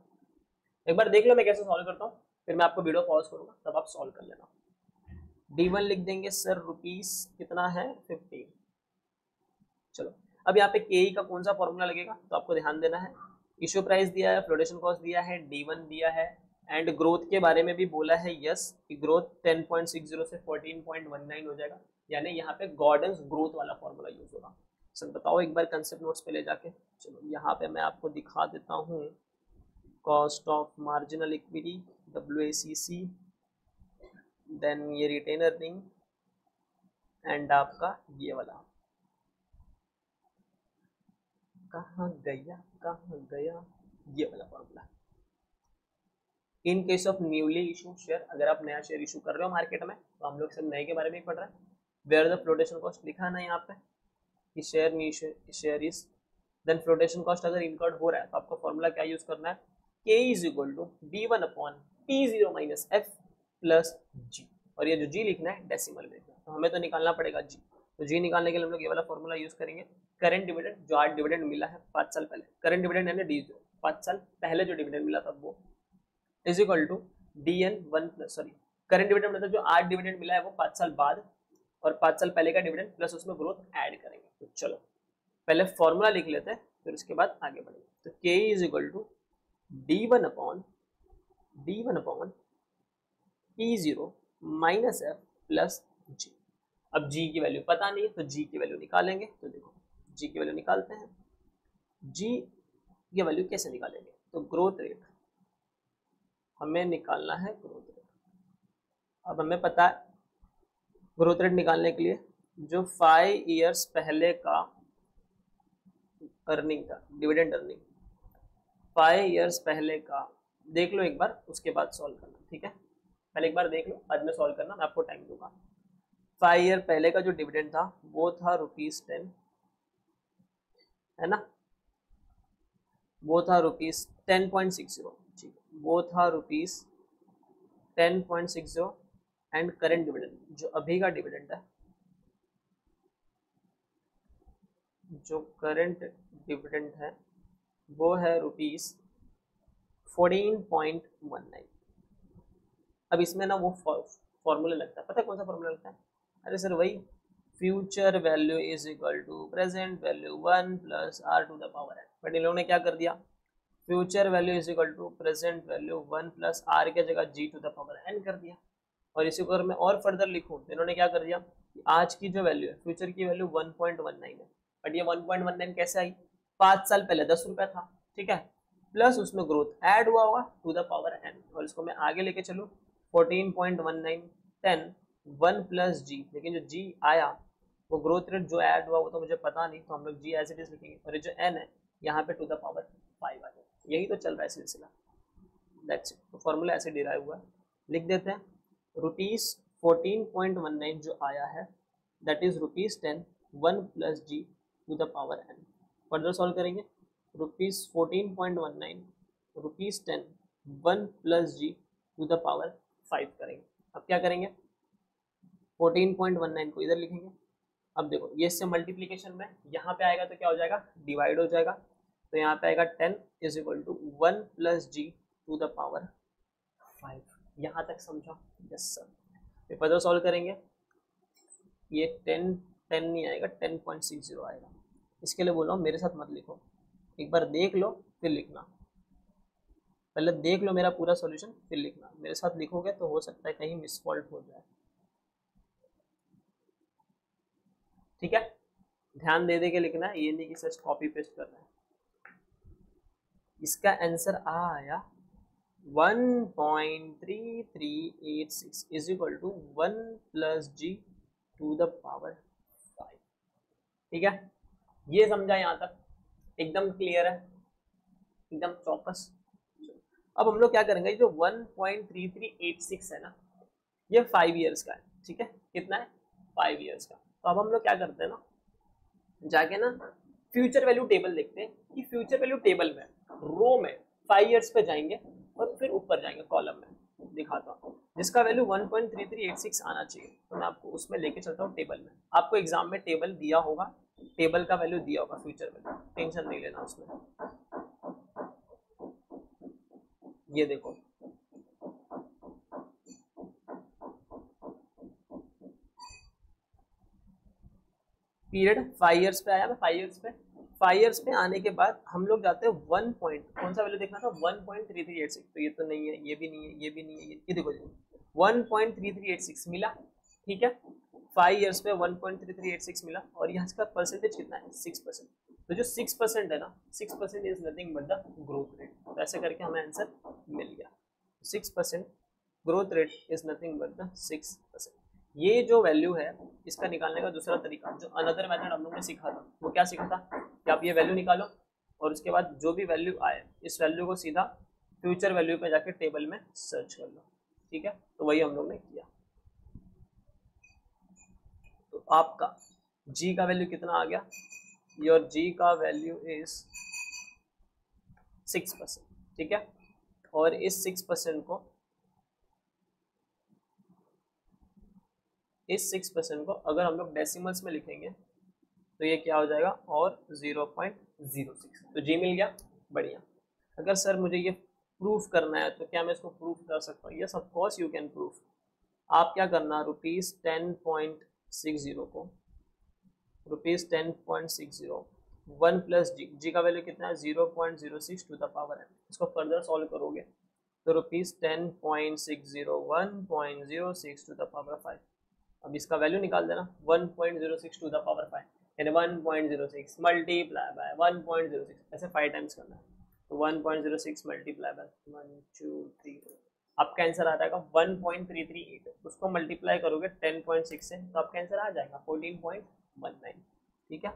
एक बार देख लो मैं कैसे सॉल्व करता हूँ, फिर मैं आपको वीडियो पॉज करूंगा, तब आप सॉल्व कर लेना। D1 लिख देंगे सर, रुपीस कितना है? 15। चलो अब यहाँ पे के का कौन सा फॉर्मूला लगेगा, तो आपको ध्यान देना है। इश्यू प्राइस दिया है, फ्लोटेशन कॉस्ट दिया है, D1 दिया है, एंड ग्रोथ के बारे में भी बोला है, यस, कि ग्रोथ 10.60 से 14.19 हो जाएगा, यानी यहाँ पे गॉर्डन्स ग्रोथ वाला फॉर्मूला यूज होगा। सर बताओ एक बार कंसेप्ट नोट्स पे ले जाके। चलो यहाँ पे मैं आपको दिखा देता हूँ, cost of marginal equity WACC, then ये रिटेन अर्निंग, एंड आपका ये वाला कहाँ गया ये वाला formula. In case of newly issue share, अगर आप नया शेयर इशू कर रहे हो मार्केट में, तो हम लोग सब नए के बारे में ही पढ़ रहे हैं। वेयर द फ्लोटेशन कॉस्ट लिखा है ना यहाँ पे कि share new share is, then flotation cost अगर इनकर्ड हो रहा है तो आपको फॉर्मूला क्या यूज करना है? K is equal to D1 upon P0 minus F plus G, और ये जो G लिखना है डेसिमल में, तो हमें तो निकालना पड़ेगा G। तो G निकालने के लिए हम लोग ये वाला फॉर्मूला यूज करेंगे। करंट डिविडेंड, जो आज डिविडेंड मिला है 5 साल पहले, करंट डिविडेंड यानी D0, 5 साल पहले जो डिविडेंड मिला था वो, is equal to DN1 plus, sorry current dividend मतलब जो आज डिविडेंड मिला है वो 5 साल बाद, और 5 साल पहले का डिविडेंड प्लस उसमें ग्रोथ ऐड करेंगे। तो चलो पहले फॉर्मूला लिख लेते हैं, फिर उसके बाद आगे बढ़ेंगे। तो K is equal to D1 upon P0 minus F plus G। अब G की वैल्यू पता नहीं है तो G की वैल्यू निकालेंगे। तो देखो G की वैल्यू निकालते हैं। G की वैल्यू कैसे निकालेंगे? तो ग्रोथ रेट हमें निकालना है, ग्रोथ रेट। अब हमें पता है ग्रोथ रेट निकालने के लिए जो 5 इयर्स पहले का अर्निंग था, डिविडेंड अर्निंग 5 इयर्स पहले का देख लो एक बार, उसके बाद सॉल्व करना, ठीक है। पहले एक बार देख लो, बाद में सॉल्व करना, मैं आपको टाइम दूंगा। 5 ईयर पहले का जो डिविडेंड था वो था ₹10, है ना, वो था ₹10.60, ठीक है, वो था ₹10.60। एंड करंट डिविडेंड जो अभी का डिविडेंड है, जो करंट डिविडेंड है वो है ₹14.19। अब इसमें ना वो फॉर्मूला लगता है, पता है कौन सा फॉर्मूला लगता है? अरे सर वही, future value is equal to present value 1 plus R to the power n। But इन लोगों ने क्या कर दिया, future value is equal to present value 1 plus r के जगह g to the power n कर दिया। और इसी को अगर मैं और फर्दर लिखूं तो इन्होंने क्या कर दिया कि आज की जो वैल्यू है फ्यूचर की वैल्यू 1.19 है, बट ये 1.19 कैसे आई, 5 साल पहले 10 रुपया था, ठीक है, प्लस उसमें ग्रोथ ऐड हुआ होगा टू द पावर एन। और इसको मैं आगे लेके चलूँ 14.19 10 1 प्लस जी, लेकिन जो जी आया वो ग्रोथ रेट जो ऐड हुआ वो तो मुझे पता नहीं, तो हम लोग जी एज इट इज लिखेंगे, और ये जो एन है यहाँ पे टू द पावर 5 आ जाए। यही तो चल रहा है सिलसिला, दैट्स इट। तो फॉर्मूला ऐसे डिराइव हुआ है, लिख देते हैं ₹14.19 जो आया है that is ₹10 1 plus g to the power n. Further solve करेंगे ₹14.19 ₹10 1 plus g to the power 5 करेंगे। अब क्या करेंगे 14.19 को इधर लिखेंगे। अब देखो ये इससे मल्टीप्लीकेशन में यहाँ पे आएगा तो क्या हो जाएगा, डिवाइड हो जाएगा, तो यहाँ पे आएगा 10 is equal to 1 plus g to the power 5। यहाँ तक समझो, यस सर। फिर फर्दर सॉल्व करेंगे, ये 10 नहीं आएगा, 10.60 आएगा। इसके लिए बोल रहा हूँ मेरे साथ मत लिखो, एक बार देख लो फिर लिखना, पहले देख लो मेरा पूरा सॉल्यूशन फिर लिखना। मेरे साथ लिखोगे तो हो सकता है कहीं मिसफॉल्ट हो जाए, ठीक है, ध्यान दे दे के लिखना है, ये नहीं कि सिर्फ कॉपी पेस्ट करना है। इसका आंसर आया 1.3386 is equal to 1 plus g to the power 5, ठीक है। ये समझा यहाँ तक, एकदम क्लियर है, एकदम चौकस। अब हम लोग क्या करेंगे, जो 1.3386 है ना ये 5 इयर्स का है, ठीक है, कितना है 5 इयर्स का। तो अब हम लोग क्या करते हैं ना, जाके ना फ्यूचर वैल्यू टेबल देखते हैं कि फ्यूचर वैल्यू टेबल में रो में 5 इयर्स पे जाएंगे और फिर ऊपर जाएंगे कॉलम में, दिखाता हूँ जिसका वैल्यू 1.3386 आना चाहिए, तो मैं आपको उसमें लेके चलता हूँ टेबल में। आपको एग्जाम में टेबल दिया होगा, टेबल का वैल्यू दिया होगा फ्यूचर वैल्यू, टेंशन नहीं लेना उसमें। ये देखो पीरियड 5 इयर्स पे आया, मैं 5 इयर्स पे आने के बाद हम लोग जाते हैं 1 पॉइंट, कौन सा वैल्यू देखना था 1.3386, तो ये तो नहीं है, ये भी नहीं है, ये भी नहीं है, ये देखो 1.3386 मिला, ठीक है, 5 इयर्स पे 1.3386 मिला, और यहाँ का परसेंटेज कितना है 6%। तो जो 6% है ना, 6% is nothing but the growth rate, तो ऐसे करके हमें आंसर मिल गया 6% growth rate is nothing but the 6%। ये जो वैल्यू है इसका निकालने का दूसरा तरीका जो अनदर मेथड हम लोग ने सीखा था, वो क्या सीखा था कि आप ये वैल्यू निकालो और उसके बाद जो भी वैल्यू आए इस वैल्यू को सीधा फ्यूचर वैल्यू पे जाके टेबल में सर्च कर लो, ठीक है, तो वही हम लोग ने किया। तो आपका जी का वैल्यू कितना आ गया, योर जी का वैल्यू इज 6%, ठीक है, और इस 6% को अगर हम लोग डेसिमल्स में लिखेंगे तो ये क्या हो जाएगा, और 0.06, तो जी मिल गया, बढ़िया। अगर सर मुझे ये प्रूफ करना है तो क्या मैं इसको प्रूफ कर सकता हूँ, yes of course you can proof. आप क्या करना, ₹10.60 को ₹10.60 1 प्लस जी का वैल्यू कितना है 0.06 टू द पावर n, इसको फर्दर सॉल्व करोगे तो ₹10.60 1.06 टू द पावर 5। अब इसका वैल्यू निकाल देना 1.06 टू द पावर 5, यानी 1.06 मल्टीप्लाई बाय 1.06, ऐसे 5 टाइम्स करना है, तो 1.06 मल्टीप्लाई बाय 1 2 3, आपका आंसर आ जाएगा 1.338, उसको मल्टीप्लाई करोगे 10.6 से तो आपका आंसर आ जाएगा 14.19, ठीक है।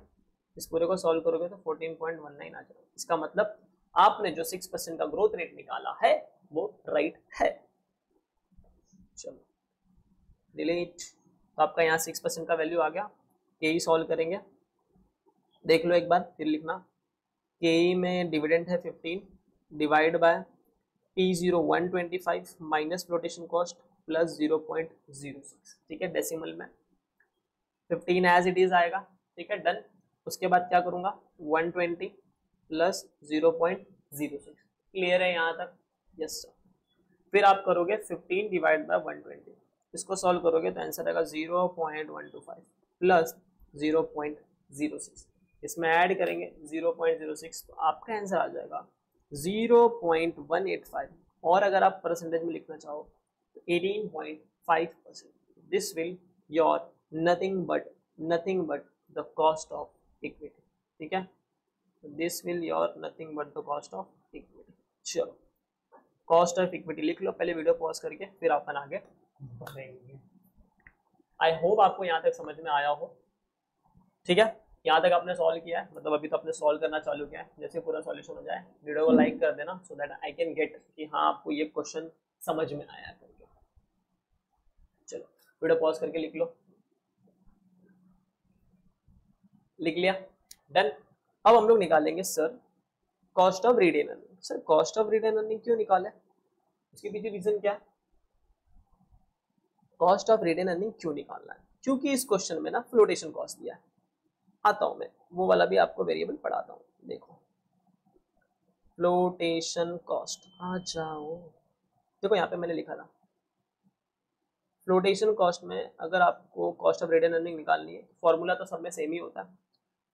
इस पूरे को सॉल्व करोगे तो 14.19 आ जाएगा। इसका मतलब आपने जो 6% का ग्रोथ रेट निकाला है वो राइट है। चलो डिलीट, तो आपका यहाँ 6% का वैल्यू आ गया। के सॉल्व करेंगे, देख लो एक बार फिर लिखना, के में डिविडेंड है 15 divide bye P0 125 minus flotation cost plus 0.06, ठीक है, डेसिमल में 15 एज इट इज आएगा, ठीक है, डन। उसके बाद क्या करूंगा 120 प्लस 0.06, क्लियर है यहाँ तक, यस सर। फिर आप करोगे 15 डिवाइड बाय 120, इसको सॉल्व करोगे तो आंसर आएगा 0.125 प्लस 0.06, इसमें ऐड करेंगे 0.06 तो आपका आंसर आ जाएगा 0.185, और अगर आप परसेंटेज में लिखना चाहो तो 18.5%. This will your nothing but the cost of equity. ठीक है, this will your nothing but the cost of equity. चलो कॉस्ट ऑफ इक्विटी लिख लो, पहले वीडियो पॉज करके फिर अपन आगे बढ़ेंगे. आई होप आपको यहाँ तक समझ में आया हो. ठीक है, यहाँ तक आपने सॉल्व किया है, मतलब अभी तो आपने सॉल्व करना चालू किया है. जैसे पूरा सॉल्यूशन हो जाए वीडियो को लाइक कर देना, so that I can get कि हाँ आपको ये क्वेश्चन समझ में आया करके. चलो वीडियो पॉज करके लिख लो. लिख लिया, डन. अब हम लोग निकालेंगे sir cost of retain earning. Sir cost of retain earning क्यों निकाले, उसके पीछे रीजन क्या है? कॉस्ट ऑफ रिटेन अर्निंग क्यों निकालना है? क्योंकि इस क्वेश्चन में ना फ्लोटेशन कॉस्ट दिया है. आता हूं मैं, वो वाला भी आपको वेरिएबल पढ़ाता हूँ. देखो फ्लोटेशन कॉस्ट, आ जाओ. देखो यहाँ पे मैंने लिखा था फ्लोटेशन कॉस्ट में अगर आपको कॉस्ट ऑफ रिटेन अर्निंग निकालनी है, फॉर्मूला तो सब में सेम ही होता है.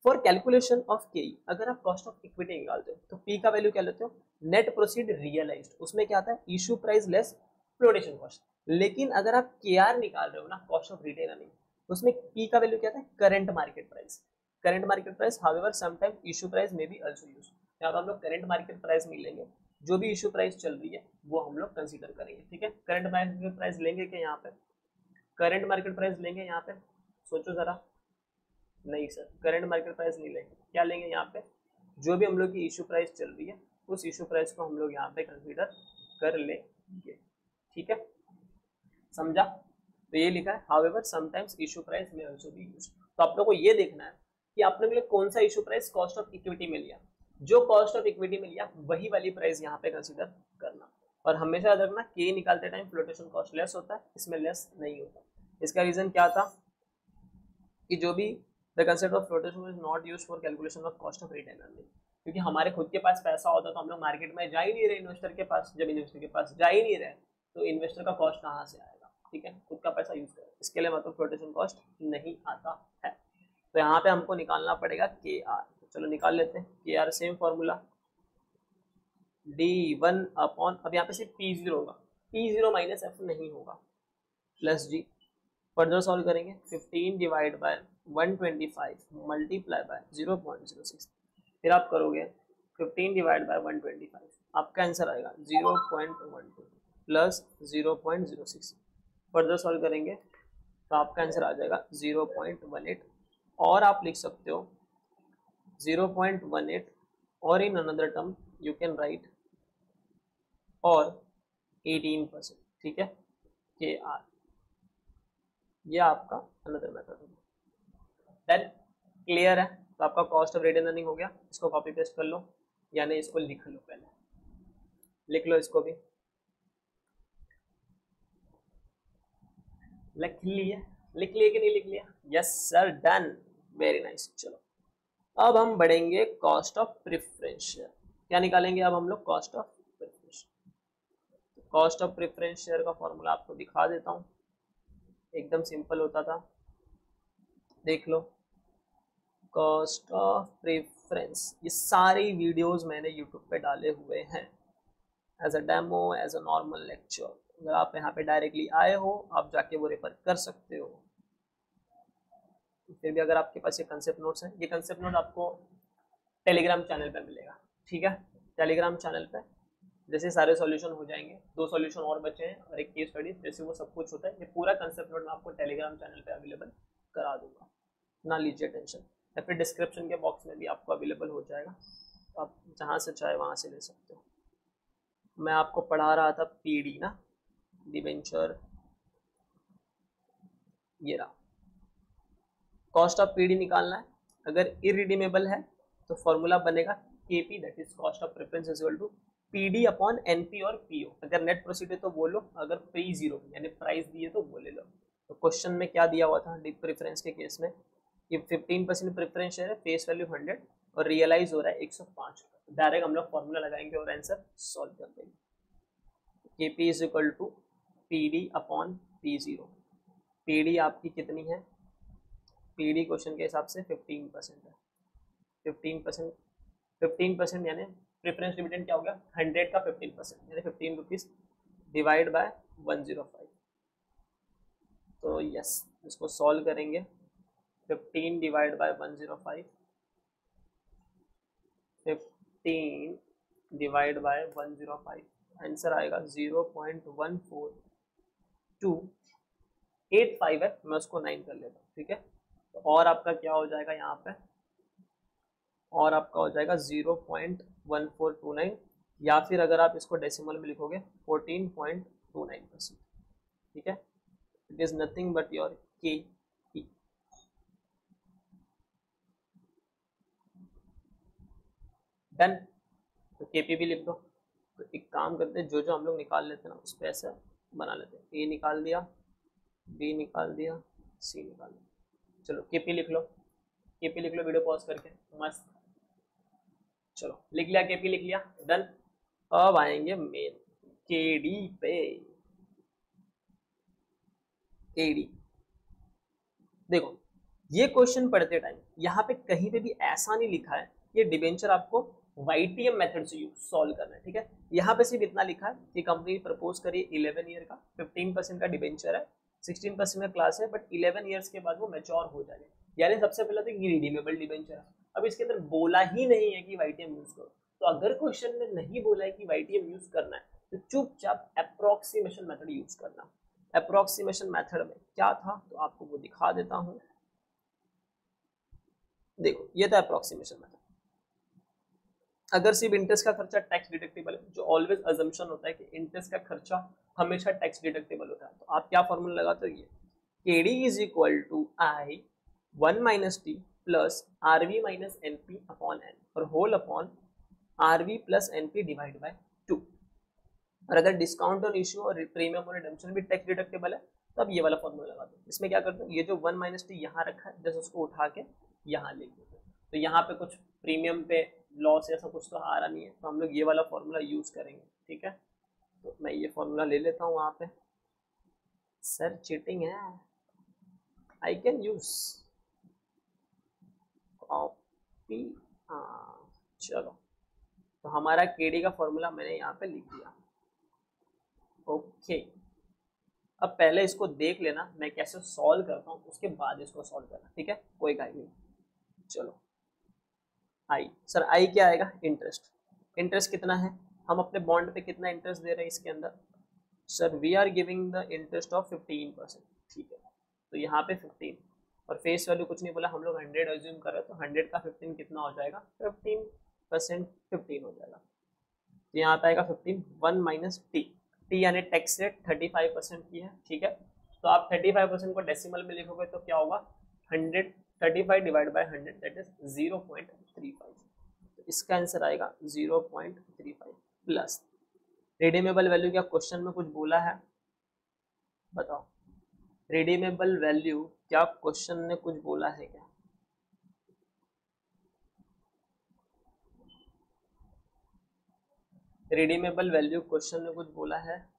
फॉर कैलकुलेशन ऑफ के, अगर आप कॉस्ट ऑफ इक्विटी निकालते हो तो पी का वैल्यू क्या लेते हो? Net proceed realised. उसमें क्या आता है? Issue price less flotation cost. लेकिन अगर आप के आर निकाल रहे हो ना, कॉस्ट ऑफ रिटेन अर्निंग, उसमें पी का वैल्यू क्या आता है? Current market price. Current market price, however sometime issue price में भी आल्सो यूज. यहाँ पर हम लोग करंट मार्केट प्राइस नहीं लेंगे, जो भी इशू प्राइस चल रही है वो हम लोग कंसीडर करेंगे. ठीक है, करंट मार्केट प्राइस लेंगे क्या यहाँ पे? करंट मार्केट प्राइस लेंगे यहाँ पे? सोचो जरा. नहीं सर, करंट मार्केट प्राइस नहीं लेंगे. क्या लेंगे यहाँ पे? जो भी हम लोग की इशू प्राइस चल रही है उस इशू प्राइस को हम लोग यहाँ पे कंसीडर कर लेंगे. ठीक है, समझा? तो ये लिखा है हाउएवर समटाइम्स इशू प्राइस में आल्सो बी यूज्ड. तो आप लोग को ये देखना है कि आपने लिए कौन सा issue price cost of equity में लिया. जो कॉस्ट ऑफ इक्विटी में लिया वही वाली प्राइस यहाँ पे कंसीडर करना. और हमेशा याद रखना के निकालते टाइम फ्लोटेशन कॉस्ट लेस होता है, इसमें लेस नहीं होता. इसका रीजन क्या था कि जो भी the concept of flotation is not used for calculation of cost of retain earning. क्योंकि हमारे खुद के पास पैसा होता तो हम लोग मार्केट में जा ही नहीं रहे इन्वेस्टर के पास. जब इन्वेस्टर के पास जा ही नहीं रहे तो इन्वेस्टर का कॉस्ट कहाँ से आएगा? ठीक है, खुद का पैसा यूज करें. इसके लिए मतलब फ्लोटेशन कॉस्ट नहीं आता है. तो यहाँ पे हमको निकालना पड़ेगा के आर. चलो निकाल लेते हैं के are. Same formula D1 upon, अब यहाँ पे सिर्फ P0 होगा, P0 माइनस एफ नहीं होगा, प्लस जी. फर्दर सॉल्व करेंगे 15 डिवाइड बाय 125 मल्टीप्लाई बाय 0.06. फिर आप करोगे 15 डिवाइड बाय 125, आपका आंसर आएगा 0.12 प्लस 0.06. फर्दर सॉल्व करेंगे तो आपका आंसर आ जाएगा 0.18. और आप लिख सकते हो 0.18, और in another term you can write और 18%. ठीक है, के आर. ये आपका अनदर मेथड होगा. देन क्लियर है? तो आपका कॉस्ट ऑफ रिटेन अर्निंग हो गया. इसको कॉपी पेस्ट कर लो, यानी इसको लिख लो. पहले लिख लो इसको भी. लिख लिए कि नहीं लिख लिया? Yes sir, done, very nice. चलो अब हम बढ़ेंगे कॉस्ट ऑफ प्रेफरेंस शेयर. क्या निकालेंगे अब हम लोग? Cost of preference. Cost of preference share का फॉर्मूला आपको दिखा देता हूँ, एकदम सिंपल होता था. देख लो, कॉस्ट ऑफ प्रेफरेंस. ये सारी वीडियोस मैंने यूट्यूब पे डाले हुए हैं as a demo, as a normal lecture. अगर आप यहाँ पे डायरेक्टली आए हो आप जाके वो रेफर कर सकते हो. फिर भी अगर आपके पास ये कंसेप्ट नोट्स है, ये कंसेप्ट नोट आपको टेलीग्राम चैनल पे मिलेगा. ठीक है, टेलीग्राम चैनल पे जैसे सारे सॉल्यूशन हो जाएंगे, 2 सॉल्यूशन और बचे हैं और एक केस स्टडी, जैसे वो सब कुछ होता है, ये पूरा कंसेप्ट नोट मैं आपको टेलीग्राम चैनल पे अवेलेबल करा दूंगा, ना लीजिए टेंशन. या फिर डिस्क्रिप्शन के बॉक्स में भी आपको अवेलेबल हो जाएगा, तो आप जहाँ से चाहे वहाँ से ले सकते हो. मैं आपको पढ़ा रहा था पीडी ना, डिबेंचर. ये रहा, कॉस्ट ऑफ पीडी निकालना है. अगर इरिडीमेबल है तो फॉर्मूला बनेगा K P, that is cost of preference is equal to P D upon N P और पीओ. अगर नेट प्रोसीड है तो वो लो, अगर प्री जीरो यानी प्राइस दिए तो वो ले लो. तो क्वेश्चन में क्या दिया हुआ था डिप प्रेफरेंस के केस में, ये 15% प्रेफरेंस शेयर है, फेस वैल्यू 100 और रियलाइज हो रहा है 105. डायरेक्ट हम लोग फॉर्मूला लगाएंगे और आंसर सॉल्व कर देंगे. K P is equal to P D upon P0. P D आपकी कितनी है? पीडी क्वेश्चन के हिसाब से 15% है. 15% 15% यानी प्रेफरेंस डिविडेंड क्या हो गया 100 का 15% यानी 15 रुपीज डिवाइड बाय 105। तो यस इसको सॉल्व करेंगे 15 divide bye 105, 15 divide bye 105 answer आएगा 0.14285 है, मैं उसको 9 कर लेता हूँ। ठीक है, तो और आपका क्या हो जाएगा यहाँ पे, और आपका हो जाएगा 0.1429 या फिर अगर आप इसको डेसिमल में लिखोगे 14.29%। ठीक है, it is nothing but your के पी। डन, तो के भी लिख दो। तो एक काम करते हैं, जो जो हम लोग निकाल लेते हैं ना उस पर ऐसा बना लेते हैं, ए निकाल दिया, बी निकाल दिया, सी निकाल दिया। चलो के लिख लो, के लिख लो वीडियो पॉज करके, मस्त। चलो लिख लिया, के लिख लिया, डन। अब आएंगे मेन केडी पे। केडी देखो, ये क्वेश्चन पढ़ते टाइम यहाँ पे कहीं पे भी ऐसा नहीं लिखा है ये डिबेंचर आपको YTM मेथड से यूज सॉल्व करना है। ठीक है, यहाँ पे सिर्फ इतना लिखा है कि कंपनी प्रपोज करिए 11 ईयर का 15% का डिबेंचर है, 16% का क्लास है, बट 11 ईयर्स के बाद वो मैच्योर हो जाएगा। यानी सबसे पहले तो ये रिडीमेबल डिबेंचर है। अब इसके अंदर बोला ही नहीं है कि YTM यूज करो, तो अगर क्वेश्चन में नहीं बोला है कि YTM यूज करना है तो चुपचाप अप्रोक्सीमेशन मेथड यूज करना। अप्रोक्सीमेशन मेथड में क्या था तो आपको वो दिखा देता हूं। देखो ये था अप्रोक्सीमेशन मेथड। अगर सिर्फ इंटरेस्ट का खर्चा टैक्स डिडक्टेबल है, जो ऑलवेज अजम्पशन होता है कि इंटरेस्ट का खर्चा हमेशा टैक्स डिडक्टेबल होता है, तो आप क्या फॉर्मूला लगाते हो, ये KD is equal to I 1 minus T plus RV minus NP upon N और whole upon RV plus NP divide by 2। और अगर डिस्काउंट ऑन इशू और प्रीमियम और रिडेम्पशन भी टैक्स डिडक्टेबल है तो अब ये वाला फॉर्मूला लगा दो। इसमें क्या करते हैं, ये जो 1 माइनस टी यहाँ रखा है जस्ट उसको उठा के यहाँ लिख देते हैं। तो यहाँ पे कुछ प्रीमियम पे लॉस ऐसा कुछ तो आ रहा नहीं है, तो हम लोग ये वाला फॉर्मूला यूज करेंगे। ठीक है, तो मैं ये फॉर्मूला ले लेता हूँ वहाँ पे। सर चीटिंग है, आई कैन यूज कॉपी। हाँ चलो, तो हमारा केडी का फॉर्मूला मैंने यहाँ पे लिख दिया। ओके, अब पहले इसको देख लेना मैं कैसे सॉल्व करता हूँ, उसके बाद इसको सॉल्व करना। ठीक है, कोई गाइड नहीं। चलो आई, सर आई क्या आएगा, इंटरेस्ट। इंटरेस्ट कितना है, हम अपने बॉन्ड पे कितना इंटरेस्ट दे रहे हैं इसके अंदर, sir we are giving the interest of 15%। ठीक है, तो यहाँ पे 15 और फेस वैल्यू कुछ नहीं बोला, हम लोग 100 एज्यूम कर रहे हैं, तो 100 का 15 कितना हो जाएगा, 15%, 15 हो जाएगा। तो यहाँ पे आएगा 15, 1 माइनस टी, टी यानी टैक्स रेट 35% की है। ठीक है, तो आप 35% को डेसिमल में लिखोगे तो क्या होगा, 135 डिवाइड बाय 100 दैट इज 0.35। तो इसका आंसर आएगा 0.35 प्लस रिडीमेबल वैल्यू। क्या क्वेश्चन में कुछ बोला है, बताओ, रिडीमेबल वैल्यू क्या क्वेश्चन ने कुछ बोला है क्या, रिडीमेबल वैल्यू क्वेश्चन ने कुछ बोला है,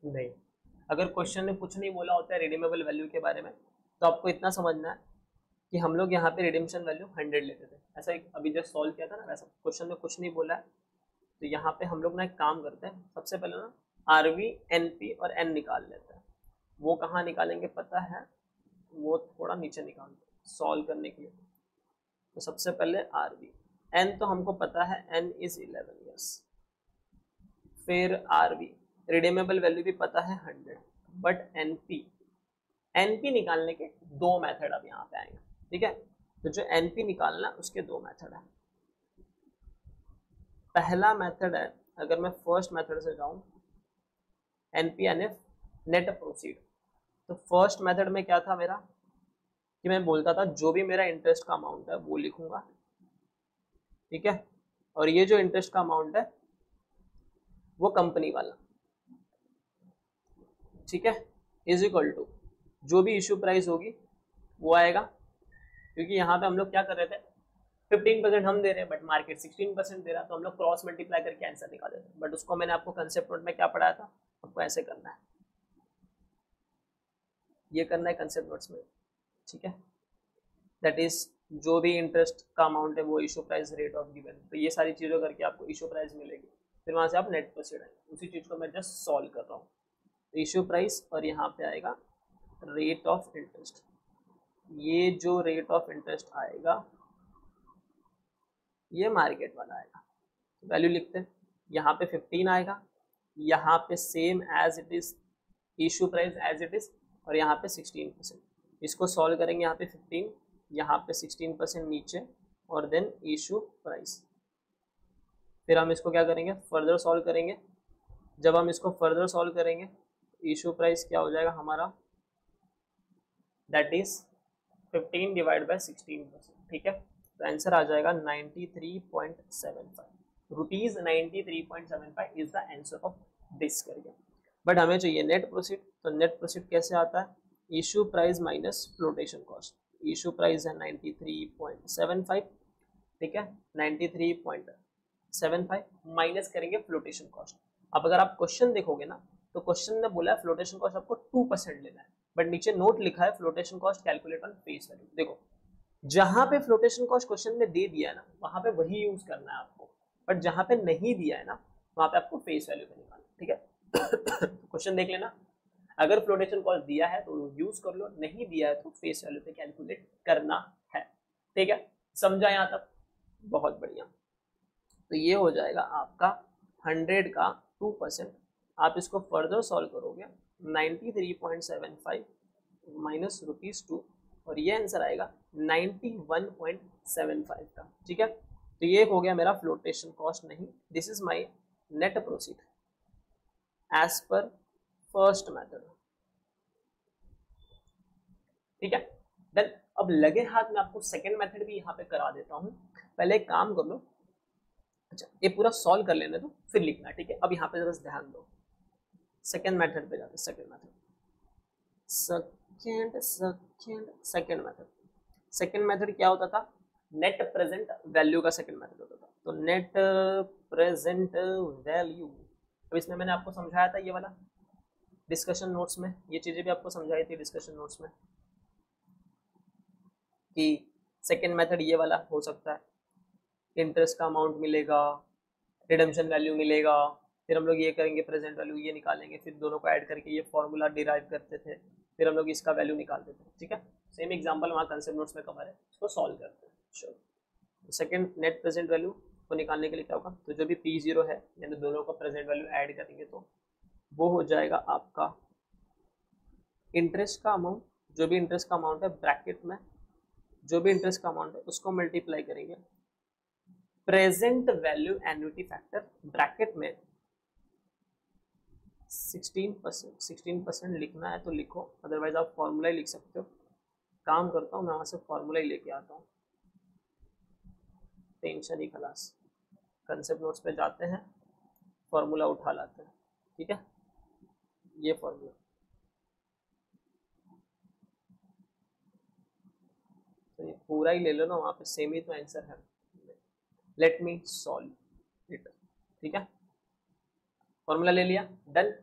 नहीं। अगर क्वेश्चन ने कुछ नहीं बोला होता है रिडीमेबल वैल्यू के बारे में तो आपको इतना समझना है कि हम लोग यहाँ पे रिडीम्पशन वैल्यू 100 लेते थे, ऐसा अभी जस्ट सॉल्व किया था ना, वैसा क्वेश्चन में कुछ नहीं बोला है। तो यहाँ पे हम लोग ना एक काम करते हैं, सबसे पहले ना आरवी एनपी और एन निकाल लेते हैं। वो कहाँ निकालेंगे पता है, वो थोड़ा नीचे निकाल दो सॉल्व करने के लिए। तो सबसे पहले आरवी, एन तो हमको पता है एन इज 11 ईयर्स, फिर आरवी रिडीमेबल वैल्यू भी पता है 100, बट एनपी, एनपी निकालने के दो मेथड अब यहाँ पे आएंगे। ठीक है, तो जो एनपी निकालना उसके दो मेथड है। पहला मेथड है, अगर मैं फर्स्ट मेथड से जाऊं, एनपी यानी नेट प्रोसीड, तो फर्स्ट मेथड में क्या था मेरा कि मैं बोलता था जो भी मेरा इंटरेस्ट का अमाउंट है वो लिखूंगा। ठीक है, और ये जो इंटरेस्ट का अमाउंट है वो कंपनी वाला, ठीक है, इज इक्वल टू जो भी इशू प्राइस होगी वो आएगा, क्योंकि यहाँ पे हम लोग क्या कर रहे थे, 15% हम दे रहे हैं बट मार्केट 16% दे रहा है, तो हम लोग क्रॉस मल्टीप्लाई करके आंसर निकाल देते हैं। बट उसको मैंने आपको कंसेप्ट नोट में क्या पढ़ाया था, आपको ऐसे करना है, ये करना है कंसेप्ट नोट्स में। ठीक है, दैट इज जो भी इंटरेस्ट का अमाउंट है वो issue price rate of given, तो ये सारी चीज़ों करके आपको इशू प्राइस मिलेगी। फिर वहाँ से आप नेट प्रोसीड आएंगे, उसी चीज़ को मैं जस्ट सॉल्व कर रहा हूँ। तो इशू प्राइस और यहाँ पे आएगा रेट ऑफ इंटरेस्ट। ये जो रेट ऑफ इंटरेस्ट आएगा ये मार्केट वाला आएगा। वैल्यू लिखते हैं, यहाँ पे 15 आएगा, यहाँ पे same as it is issue price as it is, और यहाँ पे 16%। इसको सॉल्व करेंगे, यहाँ पे 15, यहाँ पे 16% नीचे, और देन इशू प्राइस। फिर हम इसको क्या करेंगे, फर्दर सॉल्व करेंगे। जब हम इसको फर्दर सॉल्व करेंगे इशू प्राइस क्या हो जाएगा हमारा, दैट इज 15 डिवाइड बाय 16%। ठीक है, तो आंसर आ जाएगा 93.75 rupees. 93.75 is the answer of this करके। बट हमें चाहिए नेट प्रोसीड, तो नेट प्रोसीड कैसे आता है, issue price minus flotation cost. Issue price है 93.75, ठीक है, 93.75 माइनस करेंगे फ्लोटेशन कॉस्ट। अब अगर आप क्वेश्चन देखोगे ना, तो क्वेश्चन ने बोला है फ्लोटेशन कॉस्ट आपको 2% लेना है, बट नीचे नोट लिखा है flotation cost calculate on face value. देखो जहां पे फ्लोटेशन कॉस्ट क्वेश्चन में दे दिया है ना, वहां पे वही यूज करना है आपको, बट जहां पे नहीं दिया है ना, वहां पे आपको फेस वैल्यू पे निकालना। ठीक है, क्वेश्चन देख लेना, अगर फ्लोटेशन कॉस्ट दिया है तो यूज कर लो, नहीं दिया है तो फेस वैल्यू पे कैलकुलेट करना है। ठीक है, समझा यहाँ तक, बहुत बढ़िया। तो ये हो जाएगा आपका 100 का 2%। आप इसको फर्दर सॉल्व करोगे 93.75 माइनस ₹2, और ये आंसर आएगा 91.75 का। ठीक है, तो ये हो गया मेरा फ्लोटेशन कॉस्ट नहीं, this is my net proceed as per first method. ठीक है, देन अब लगे हाथ में आपको सेकंड मेथड भी यहाँ पे करा देता हूँ। पहले एक काम कर लो, अच्छा ये पूरा सॉल्व कर लेने दो फिर लिखना। ठीक है, अब यहाँ पे बस ध्यान दो, सेकंड मेथड पे जाते, सेकंड मेथड सेकंड मेथड क्या होता था, नेट प्रेजेंट वैल्यू का सेकंड मेथड होता था। तो नेट प्रेजेंट वैल्यू, अब इसमें मैंने आपको समझाया था ये वाला डिस्कशन नोट्स में, ये चीजें भी आपको समझाई थी डिस्कशन नोट्स में कि सेकंड मेथड ये वाला हो सकता है, इंटरेस्ट का अमाउंट मिलेगा, रिडेम्पशन वैल्यू मिलेगा, फिर हम लोग ये करेंगे प्रेजेंट वैल्यू ये निकालेंगे, फिर दोनों को ऐड करके ये फॉर्मूला डिराइव करते थे, फिर हम लोग इसका वैल्यू निकालते थे। ठीक है, सेम एग्जांपल वहाँ कंसेप्ट नोट्स में कवर है, इसको सॉल्व करते हैं। चलो सेकंड नेट प्रेजेंट वैल्यू को निकालने के लिए क्या होगा, तो जो भी P0 है यानी दोनों का प्रेजेंट वैल्यू ऐड करेंगे तो वो हो जाएगा आपका इंटरेस्ट का अमाउंट, जो भी इंटरेस्ट का अमाउंट है ब्रैकेट में जो भी इंटरेस्ट का अमाउंट है उसको मल्टीप्लाई करेंगे present value annuity factor bracket में 16% लिखना है तो लिखो, अदरवाइज आप फॉर्मूला ही लिख सकते हो। काम करता हूँ मैं वहाँ से फॉर्मूला ही लेके आता हूँ, टेंशन ही खलास। कंसेप्ट नोट्स पे जाते हैं, फॉर्मूला उठा लाते हैं। ठीक है, ये फॉर्मूला तो ये पूरा ही ले लो ना, वहाँ पे सेम ही तो आंसर है। Let me solve it. ठीक है, फॉर्मूला ले लिया, डन।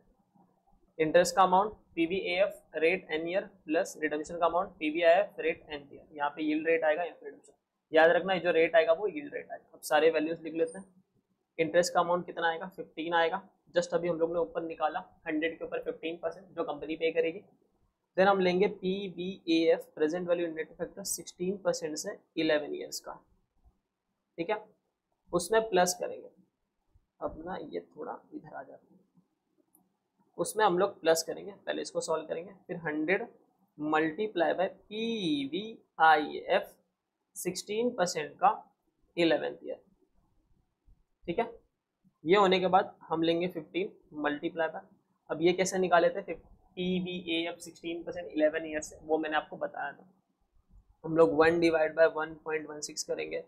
इंटरेस्ट का amount PVAF rate N year plus redemption का amount PVIF rate N year, यहाँ पे यील्ड रेट आएगा, यहाँ पे रिडम्पशन। याद रखना जो रेट आएगा वो यील्ड रेट आएगा। अब सारे वैल्यूज लिख लेते हैं। इंटरेस्ट का अमाउंट कितना आएगा, 15 आएगा, जस्ट अभी हम लोग ने ऊपर निकाला 100 के ऊपर 15% जो कंपनी पे करेगी। देन हम लेंगे PVAF present value inventory factor 16% से 11 ईयर्स का। ठीक है, उसमें प्लस करेंगे, अपना ये थोड़ा इधर आ जाता है, उसमें हम लोग प्लस करेंगे, पहले इसको सॉल्व करेंगे, फिर 100 मल्टीप्लाई बाय PVIF 16% का 11th ईयर। ठीक है, ये होने के बाद हम लेंगे 15 मल्टीप्लाई बाय, अब ये कैसे निकाले थे PVAF 16% 11 ईयर से, वो मैंने आपको बताया था। हम लोग 1 डिवाइड बाय 1.16 करेंगे,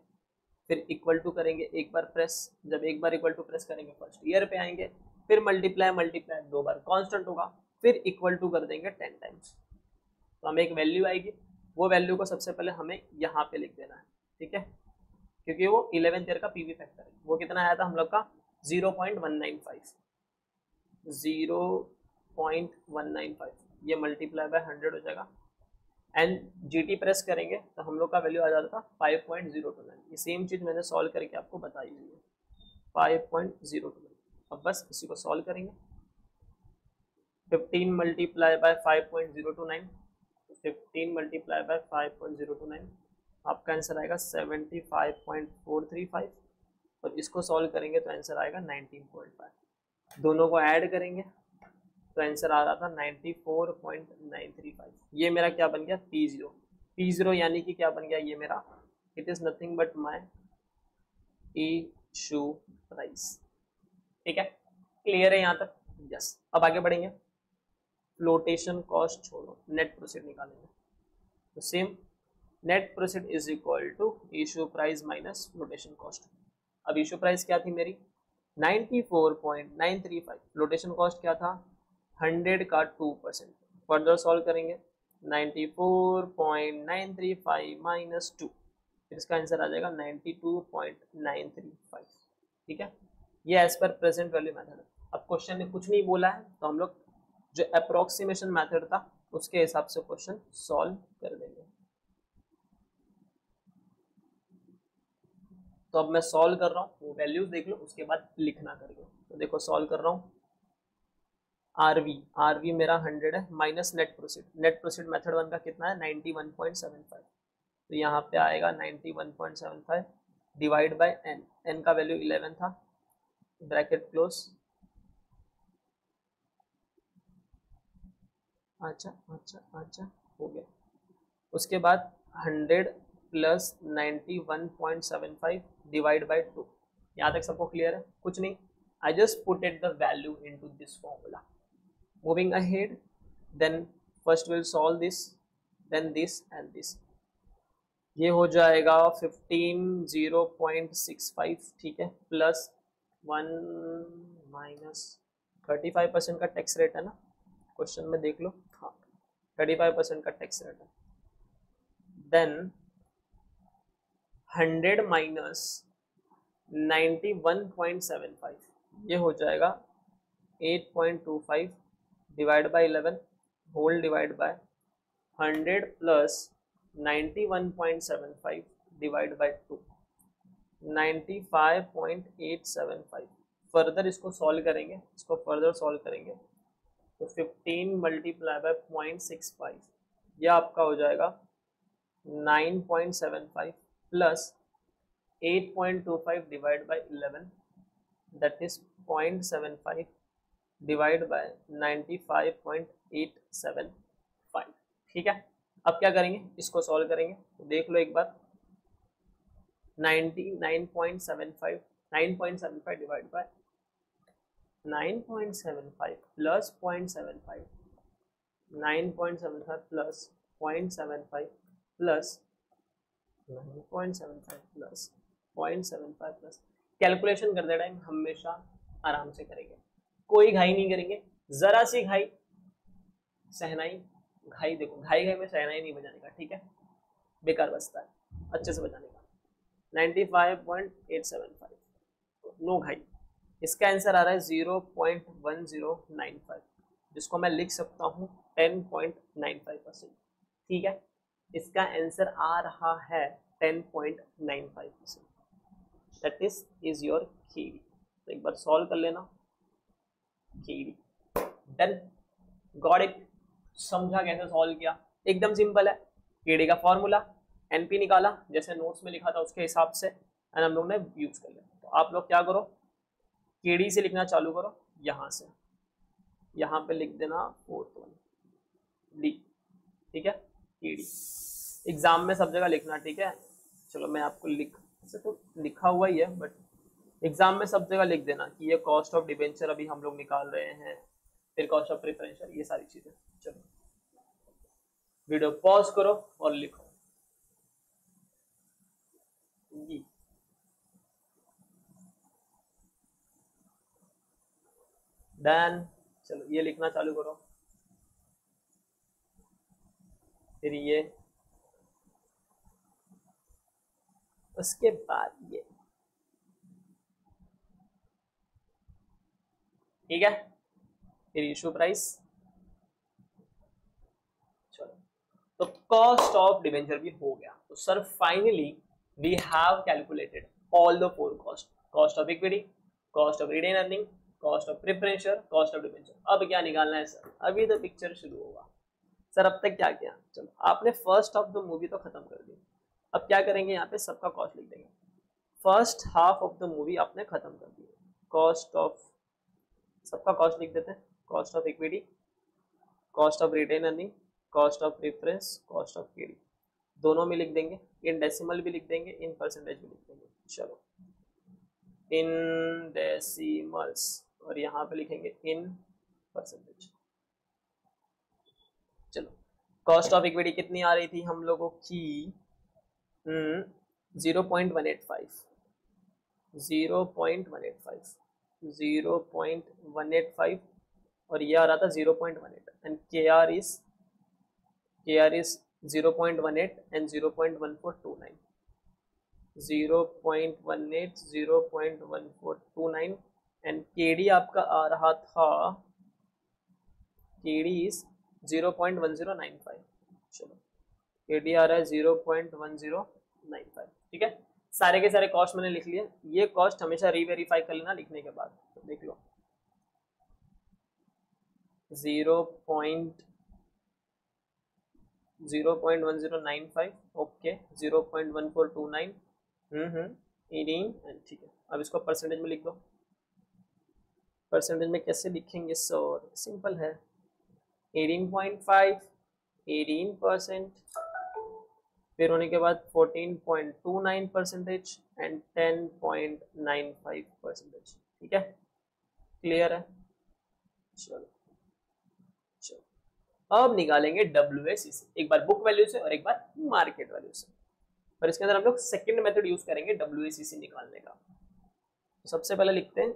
फिर इक्वल टू करेंगे, एक बार प्रेस, जब एक बार इक्वल टू प्रेस करेंगे फर्स्ट ईयर पे आएंगे, फिर मल्टीप्लाई मल्टीप्लाई 2 बार कांस्टेंट होगा, फिर इक्वल टू कर देंगे 10 टाइम्स, तो हमें एक वैल्यू आएगी। वो वैल्यू को सबसे पहले हमें यहाँ पे लिख देना है। ठीक है, क्योंकि वो 11th ईयर का PV फैक्टर है। वो कितना आया था हम लोग का 0.195, 0.195, ये मल्टीप्लाई बाय 100 हो जाएगा एंड जीटी प्रेस करेंगे तो हम लोग का वैल्यू आ जाता था 5.029। ये सेम चीज मैंने सॉल्व करके आपको बताई हुई है 5.029। अब बस इसी को सॉल्व करेंगे। 15 मल्टीप्लाई बाय 5.029, 15 मल्टीप्लाई बाय 5.029 आपका आंसर आएगा 75.435 और इसको सॉल्व करेंगे तो आंसर आएगा 19.5। दोनों को ऐड करेंगे तो आंसर आ रहा था 94.935। ये मेरा क्या बन गया P0। P0 यानी कि क्या बन गया ये मेरा, it is nothing but my issue price. ठीक है, क्लियर है यहाँ तक? यस। अब आगे बढ़ेंगे, फ्लोटेशन कॉस्ट छोड़ो, नेट प्रोसीड निकालेंगे। तो same net proceed is equal to issue price minus flotation cost. अब इशू प्राइस क्या थी मेरी 94.935, फ्लोटेशन कॉस्ट क्या था 100 का 2%। फर्दर सॉल्व करेंगे 94.935 माइनस 2, इसका आंसर आ जाएगा 92.935। ठीक है, ये as per present value method है। अब क्वेश्चन ने कुछ नहीं बोला है तो हम लोग जो अप्रोक्सीमेशन मेथड था उसके हिसाब से क्वेश्चन सॉल्व कर देंगे। तो अब मैं सॉल्व कर रहा हूँ, वो वैल्यूज देख लो उसके बाद लिखना करके। तो देखो सॉल्व कर रहा हूँ, आरवी मेरा 100 है minus net proceed method one का कितना है 91.75। तो यहाँ पे आएगा 91.75 डिवाइड बाय एन का वैल्यू 11 था, ब्रैकेट क्लोज। अच्छा हो गया। उसके बाद 100 प्लस 91.75 डिवाइड बाय 2। यहाँ तक सबको क्लियर है? कुछ नहीं, I just put it the value into this formula. Moving ahead, then first will solve this, then this and this. ये हो जाएगा 15 ठीक है, प्लस 1 माइनस 35% का टैक्स रेट है ना, क्वेश्चन में देख लो। हाँ 35% का टैक्स रेट है। देन 100 माइनस 91.75, ये हो जाएगा 8.25 divide by 11 whole divide by 100 plus 91.75 divide by 2, 95.875। Further इसको सॉल्व करेंगे, इसको फर्दर सॉल्व करेंगे तो 15 मल्टीप्लाई बाय 0.65, यह आपका हो जाएगा 9.75 plus 8.25 divide by 11, that is 0.75 divide by 95.875। ठीक है, अब क्या करेंगे, इसको सॉल्व करेंगे। तो देख लो एक बार, 9.75 divide by 9.75 plus 0.75, 9.75 plus 0.75 plus 9.75 plus 0.75 plus, calculation करते टाइम हमेशा आराम से करेंगे, कोई घाई नहीं करेंगे। जरा सी घाई सहनाई, घाई देखो घाई में सहनाई नहीं बजाने का, ठीक है, बेकार बचता है, अच्छे से बजाने का। 95.875, नो घाई। इसका आंसर आ रहा है 0.1095, जिसको मैं लिख सकता हूँ 10.95%। ठीक है, इसका आंसर आ रहा है 10.95%, दैट इज योर केडी। तो एक बार सॉल्व कर लेना, केडी डन, गॉट इट। समझा कैसे सॉल्व किया? एकदम सिंपल है, केडी का फॉर्मूला एनपी निकाला, जैसे नोट्स में लिखा था उसके हिसाब से, एंड हम लोग ने यूज कर लिया। तो आप लोग क्या करो, केडी से लिखना चालू करो, यहां से यहां पे लिख देना 4th वन डी। ठीक है, केडी एग्जाम में सब जगह लिखना, ठीक है। चलो मैं आपको तो लिखा हुआ ही है, बट एग्जाम में सब जगह लिख देना कि ये कॉस्ट ऑफ डिबेंचर अभी हम लोग निकाल रहे हैं, फिर कॉस्ट ऑफ प्रेफरेंशियल, ये सारी चीजें। चलो वीडियो पॉज करो और लिखो ये। डन, चलो ये लिखना चालू करो, फिर ये, उसके बाद ये। ठीक है, फिर इशू प्राइस। चलो तो कॉस्ट ऑफ डिवेंचर भी हो गया। तो sir finally we have calculated all the four cost, cost of equity, cost of retain earning, cost of preference share, cost of debenture. अब क्या निकालना है सर? अभी तो पिक्चर शुरू होगा। सर अब तक क्या किया? चलो आपने फर्स्ट ऑफ द मूवी तो खत्म कर दी, अब क्या करेंगे? यहाँ पे सबका कॉस्ट लिख देंगे। First half of the movie आपने खत्म कर दी, कॉस्ट ऑफ, सबका कॉस्ट लिख देते हैं। Cost of equity, cost of retain earning, cost of preference, cost of K D, दोनों में लिख देंगे। इन डेसिमल भी लिख देंगे, इन परसेंटेज भी लिख देंगे। चलो इन डेसिमल्स, और यहाँ पे लिखेंगे इन परसेंटेज। चलो कॉस्ट ऑफ इक्विटी कितनी आ रही थी हम लोगों की? 0.185, 0.185, 0.185, और ये आ रहा था 0.18, and KR is 0.18 and 0.1429, 0.18, 0.1429, and KD आपका आ रहा था, KD इज 0.1095। चलो KD आ रहा है 0.1095, ठीक है। सारे के सारे कॉस्ट मैंने लिख लिए। ये कॉस्ट हमेशा रीवेरीफाई कर लेना लिखने के बाद। तो देख लो 0.1095, ओके, 0.1429, 18, ठीक है। अब इसको परसेंटेज में लिख दो। परसेंटेज में कैसे लिखेंगे सर? सिंपल है, 18.5, 18%, फिर होने के बाद 14.29% एंड 10.95%, ठीक है। क्लियर है? चलो अब निकालेंगे WACC, एक बार बुक वैल्यू से और एक बार मार्केट वैल्यू से। पर इसके अंदर हम लोग सेकंड मेथड यूज करेंगे WACC निकालने का। तो सबसे पहले लिखते हैं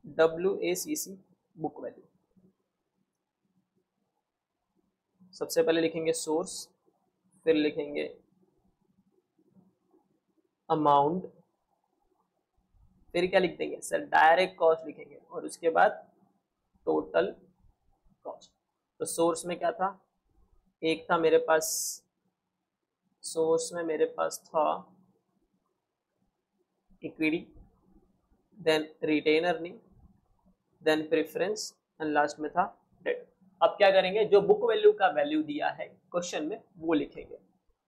WACC बुक वैल्यू। सबसे पहले लिखेंगे सोर्स, फिर लिखेंगे अमाउंट, फिर क्या लिख देंगे सर? डायरेक्ट कॉस्ट लिखेंगे, और उसके बाद टोटल कॉस्ट। तो सोर्स में क्या था? एक था मेरे पास, सोर्स में मेरे पास था equity, then retain earning, then preference, and last में था डेट। अब क्या करेंगे? जो बुक वैल्यू का वैल्यू दिया है क्वेश्चन में वो लिखेंगे।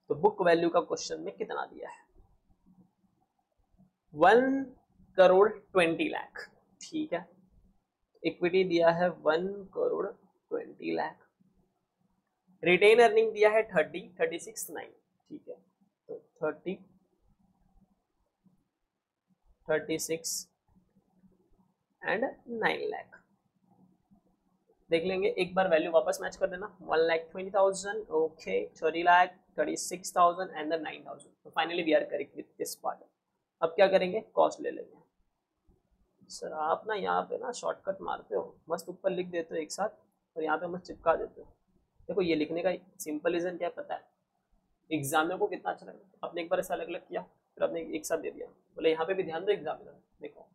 तो बुक वैल्यू का क्वेश्चन में कितना दिया है? 1,20,00,000, ठीक है। इक्विटी दिया है 1,20,00,000, रिटेन अर्निंग दिया है 36,9, ठीक है। तो 36 एंड 9 लाख देख लेंगे। एक बार वैल्यू वापस मैच कर देना, 1,20,000, ओके, 30 लाख, 36,000 एंड 9,000। तो finally we are correct with this part. अब क्या करेंगे? कॉस्ट ले लेंगे। सर आप ना यहाँ पे ना शॉर्टकट मारते हो, मस्त ऊपर लिख देते हो एक साथ और यहाँ पे मस्त चिपका देते हो। देखो ये लिखने का सिंपल रीजन क्या पता है? एग्जामिनर को कितना अच्छा लगता है। आपने एक बार ऐसा अलग अलग किया, फिर आपने एक साथ दे दिया, बोले यहाँ पे भी ध्यान दो एग्जामिनर, देखो।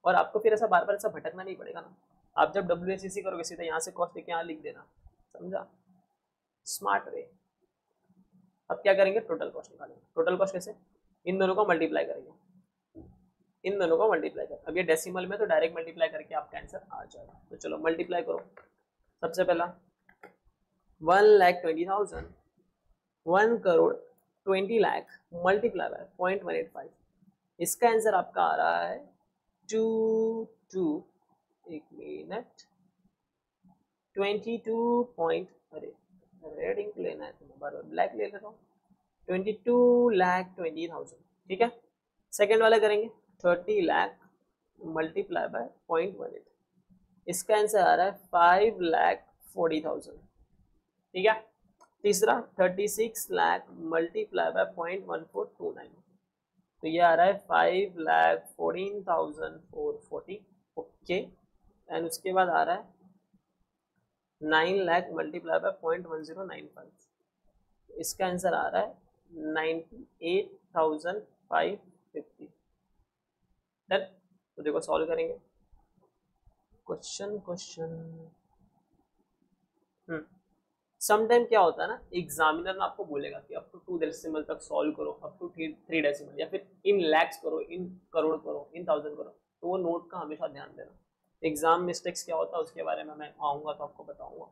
और आपको फिर ऐसा बार बार ऐसा भटकना नहीं पड़ेगा ना। आप जब WACC करोगे सीधा यहाँ से कॉस्ट लेके यहाँ लिख देना, समझा? Smart way. अब क्या करेंगे? टोटल कॉस्ट निकालेंगे। टोटल कॉस्ट कैसे? इन दोनों को मल्टीप्लाई करेंगे, इन दोनों को मल्टीप्लाई कर। अब ये डेसिमल में तो डायरेक्ट मल्टीप्लाई करके आपका आंसर आ जाएगा। तो चलो मल्टीप्लाई करो। सबसे पहला 1,20,000, 1,20,00,000 मल्टीप्लाई बाय 0.185, इसका आंसर आपका आ रहा है 22, एक मिनट, 22 अरे रेड इंक लेना है तुम्हें, बार ब्लैक ले लेता हूँ, 22,20,000, ठीक है। सेकेंड वाला करेंगे 30 लाख मल्टीप्लाई बाय 0.18, इसका आंसर आ रहा है 5,40,000, ठीक है। तीसरा 36 लाख मल्टीप्लाई बाय 0.1429, तो ये आ रहा है 5,14,440, ओके। एंड उसके बाद आ रहा है 9 लाख मल्टीप्लाई बाय 0.1095, इसका आंसर आ रहा है 98,550। डन। तो देखो सॉल्व करेंगे क्वेश्चन। समटाइम क्या होता है ना, एग्जामिनर ना आपको बोलेगा कि अप टू 2 डेसिमल तक सॉल्व करो, अप टू 3 डेसिमल, या फिर इन लैक्स करो, इन करोड़ करो, इन थाउजेंड करो, तो वो नोट का हमेशा ध्यान देना। एग्जाम मिस्टेक्स क्या होता है उसके बारे में मैं आऊँगा तो आपको बताऊँगा।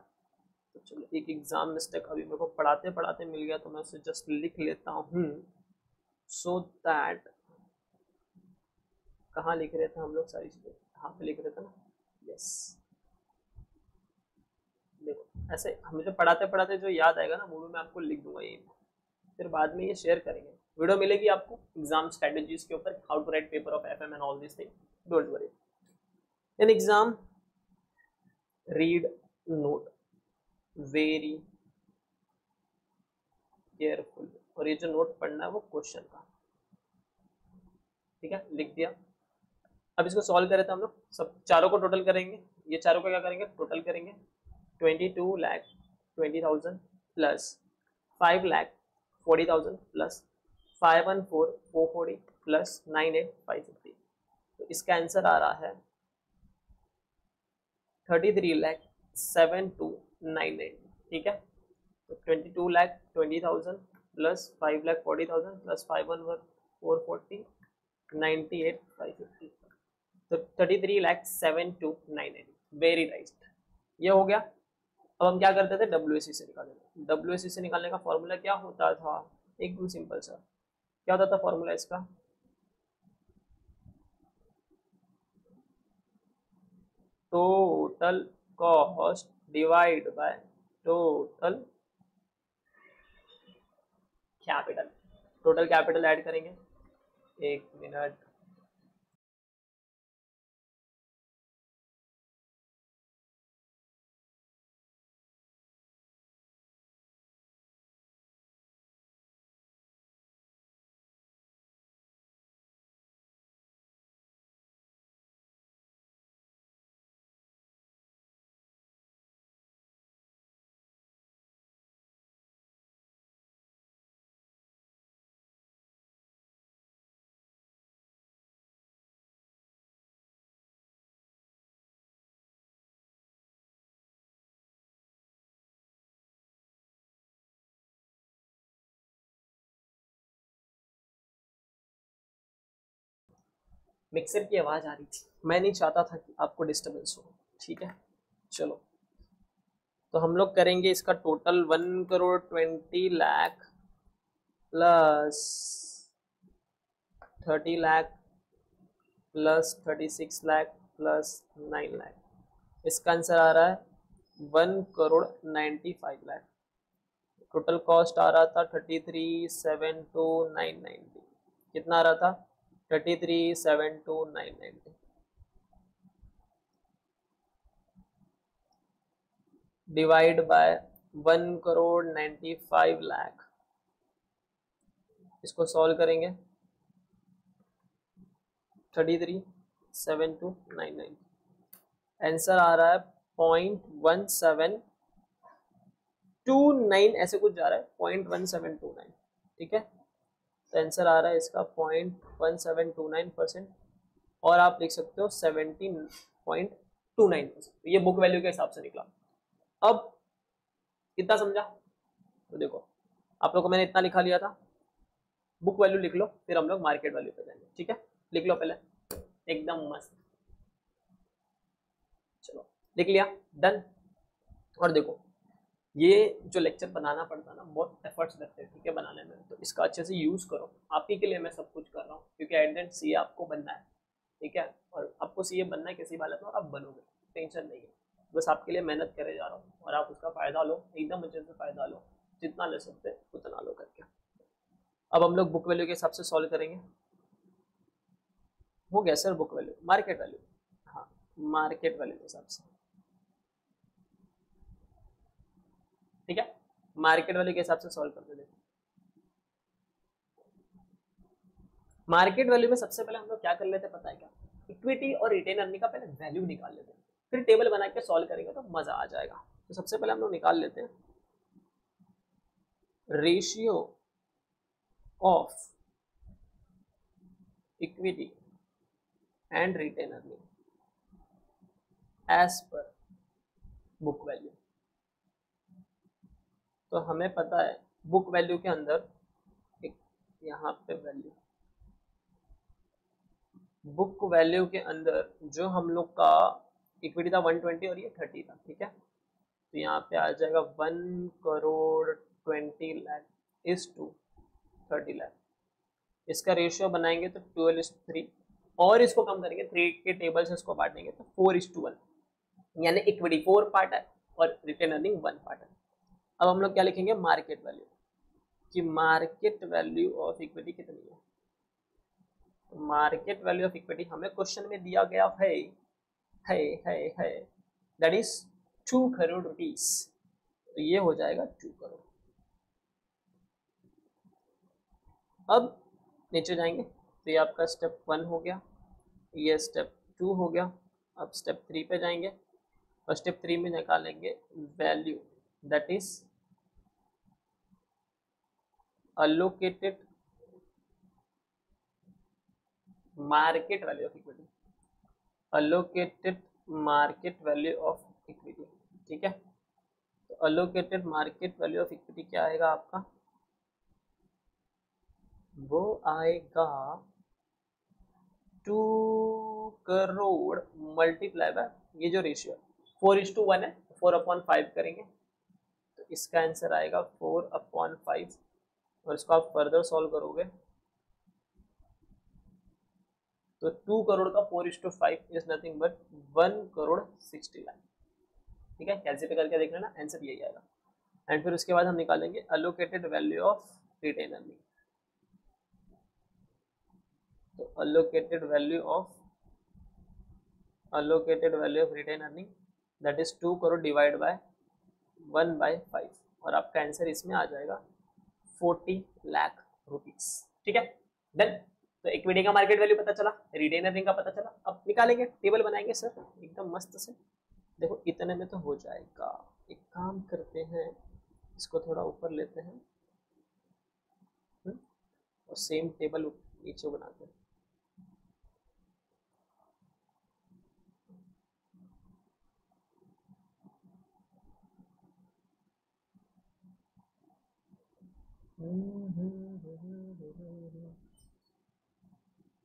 तो चलो, एक एग्जाम मिस्टेक अभी मेरे को पढ़ाते पढ़ाते मिल गया, तो मैं उसे जस्ट लिख लेता हूँ, सो दैट, कहाँ लिख रहे थे हम लोग सारी चीज़ें, यहाँ पे लिख रहे थे ना, यस। देखो ऐसे मुझे पढ़ाते पढ़ाते जो याद आएगा ना, वो भी मैं आपको लिख दूंगा यही, फिर बाद में ये शेयर करेंगे। वीडियो मिलेगी आपको एग्जाम स्ट्रेटेजीज के ऊपर, how to write paper of FM and all this thing, don't worry. In exam read note very careful, और ये जो नोट पढ़ना है वो क्वेश्चन का, ठीक है, लिख दिया। अब इसको सॉल्व करे तो हम लोग सब चारों को टोटल करेंगे, ये चारों को क्या करेंगे, टोटल करेंगे। 22,20,000 प्लस 5,40,000 प्लस 514,440 प्लस 98,550, तो इसका आंसर आ रहा है 33,07,299, ठीक है। तो 22,20,000 प्लस 5,40,000 प्लस 514,440 98,550, तो 33,07,299, वेरी राइट, ये हो गया। अब हम क्या करते थे, डब्ल्यूएसी से निकालेंगे। डब्ल्यूएसी से निकालने का फॉर्मूला क्या होता था, एकदम सिंपल सा, क्या होता था फॉर्मूला इसका, total cost divide by total capital. Total capital add करेंगे, एक मिनट, मिक्सर की आवाज आ रही थी, मैं नहीं चाहता था कि आपको डिस्टर्बेंस हो, ठीक है। चलो, तो हम लोग करेंगे इसका टोटल 1,20,00,000 प्लस 30,00,000 प्लस 36,00,000 प्लस 9,00,000, इसका आंसर आ रहा है 1,95,00,000। टोटल कॉस्ट आ रहा था 33,72,990, कितना आ रहा था, 33,72,990 डिवाइड बाय 1,95,00,000, इसको सॉल्व करेंगे, 33,72,990, आंसर आ रहा है 0.1729, ऐसे कुछ जा रहा है, 0.1729, ठीक है। तो आंसर आ रहा है इसका 0.1729%, और आप लिख सकते हो 17.29%, तो ये बुक वैल्यू के हिसाब से निकला। अब कितना समझा, तो देखो आप लोगों को मैंने इतना लिखा लिया था, बुक वैल्यू लिख लो, फिर हम लोग मार्केट वैल्यू पे जाएंगे, ठीक है। लिख लो पहले, एकदम मस्त, चलो लिख लिया, डन। और देखो, ये जो लेक्चर बनाना पड़ता है ना, बहुत एफर्ट्स लगते हैं, ठीक है, बनाने में, तो इसका अच्छे से यूज करो, आप ही के लिए मैं सब कुछ कर रहा हूँ, क्योंकि एट द एंड सीए आपको बनना है, ठीक है, और आपको सीए बनना है किसी हालत में, और आप बनोगे, टेंशन नहीं है, बस आपके लिए मेहनत करे जा रहा हूँ, और आप उसका फायदा लो, एकदम अच्छे से फायदा लो, जितना ले सकते उतना लो करके। अब हम लोग बुक वैल्यू के हिसाब से सॉल्व करेंगे, हो गया sir, book value, market value, हाँ, मार्केट वैल्यू के हिसाब से, ठीक है, मार्केट वैल्यू के हिसाब से सॉल्व करते देखो। मार्केट वैल्यू में सबसे पहले हम लोग क्या कर लेते हैं पता है क्या, इक्विटी और रिटेन अर्निंग का पहले वैल्यू निकाल लेते हैं, फिर टेबल बना के सॉल्व करेंगे तो मजा आ जाएगा। तो सबसे पहले हम लोग निकाल लेते हैं ratio of equity and retain earning as per book value. तो हमें पता है बुक वैल्यू के अंदर एक यहाँ पे वैल्यू, बुक वैल्यू के अंदर जो हम लोग का इक्विटी था 120 और ये 30 था, ठीक है। तो यहाँ पे आ जाएगा 1,20,20,00,000 इज टू 30 लाख। इसका रेशियो बनाएंगे तो 12:3 और इसको कम करेंगे 3 के टेबल से इसको बांटेंगे तो 4:1, यानी इक्विटी 4 पार्ट है और रिटेन अर्निंग 1 पार्ट है। अब हम लोग क्या लिखेंगे, मार्केट वैल्यू, कि मार्केट वैल्यू ऑफ इक्विटी कितनी है। मार्केट वैल्यू ऑफ इक्विटी हमें क्वेश्चन में दिया गया है दैट इज 2 करोड़ रुपीस। तो ये हो जाएगा 2 करोड़। अब नीचे जाएंगे तो ये आपका स्टेप 1 हो गया, ये स्टेप 2 हो गया। अब स्टेप 3 पे जाएंगे और स्टेप 3 में निकालेंगे value that is allocated market value of equity, allocated market value of equity, ठीक है। तो allocated market value of equity क्या आएगा आपका, वो आएगा 2 करोड़ मल्टीप्लाई बाय ये जो रेशियो 4:1 है, 4/5 करेंगे तो इसका आंसर आएगा 4/5। और इसको आप फर्दर सॉल्व करोगे तो 2 करोड़ का 4:5 इज नथिंग बट 1,60,00,000, ठीक है। कैलकुलेट करके देख लेना, आंसर यही आएगा। एंड फिर उसके बाद हम निकालेंगे allocated value of retain earning. तो allocated value of retain earning that is 2 crore divide by 1/5 और आपका आंसर इसमें आ जाएगा 40 लाख रुपीस, ठीक है। डन। तो इक्विटी का मार्केट वैल्यू पता चला, रिटेन अर्निंग का पता चला। अब निकालेंगे, टेबल बनाएंगे सर एकदम मस्त से। देखो इतने में तो हो जाएगा। एक काम करते हैं, इसको थोड़ा ऊपर लेते हैं और सेम टेबल नीचे बनाते हैं।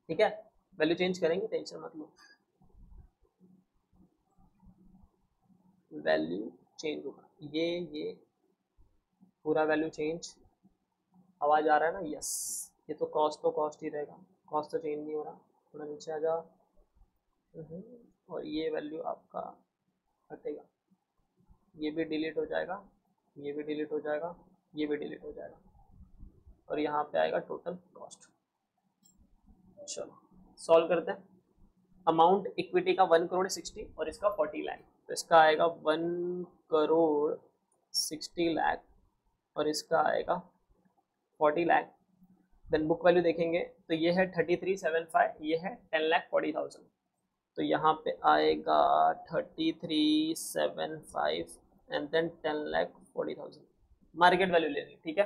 ठीक है, वैल्यू चेंज करेंगे, टेंशन मत लो, वैल्यू चेंज होगा। ये पूरा वैल्यू चेंज, आवाज आ रहा है ना, यस। ये तो कॉस्ट ही रहेगा, कॉस्ट तो चेंज नहीं हो रहा। थोड़ा नीचे आ जाओ और ये वैल्यू आपका हटेगा, ये भी डिलीट हो जाएगा, ये भी डिलीट हो जाएगा, ये भी डिलीट हो जाएगा और यहाँ पे आएगा टोटल कॉस्ट। चलो सॉल्व करते हैं। अमाउंट इक्विटी का 1,60,00,000 और इसका 40 लाख, तो इसका आएगा 1,60,00,000 और इसका आएगा 40 लाख। देन बुक वैल्यू देखेंगे तो ये है 3375, ये है 10,40,000। तो यहाँ पे आएगा 3375 एंड देन 10,40,000 मार्केट वैल्यू लेंगे, ठीक है।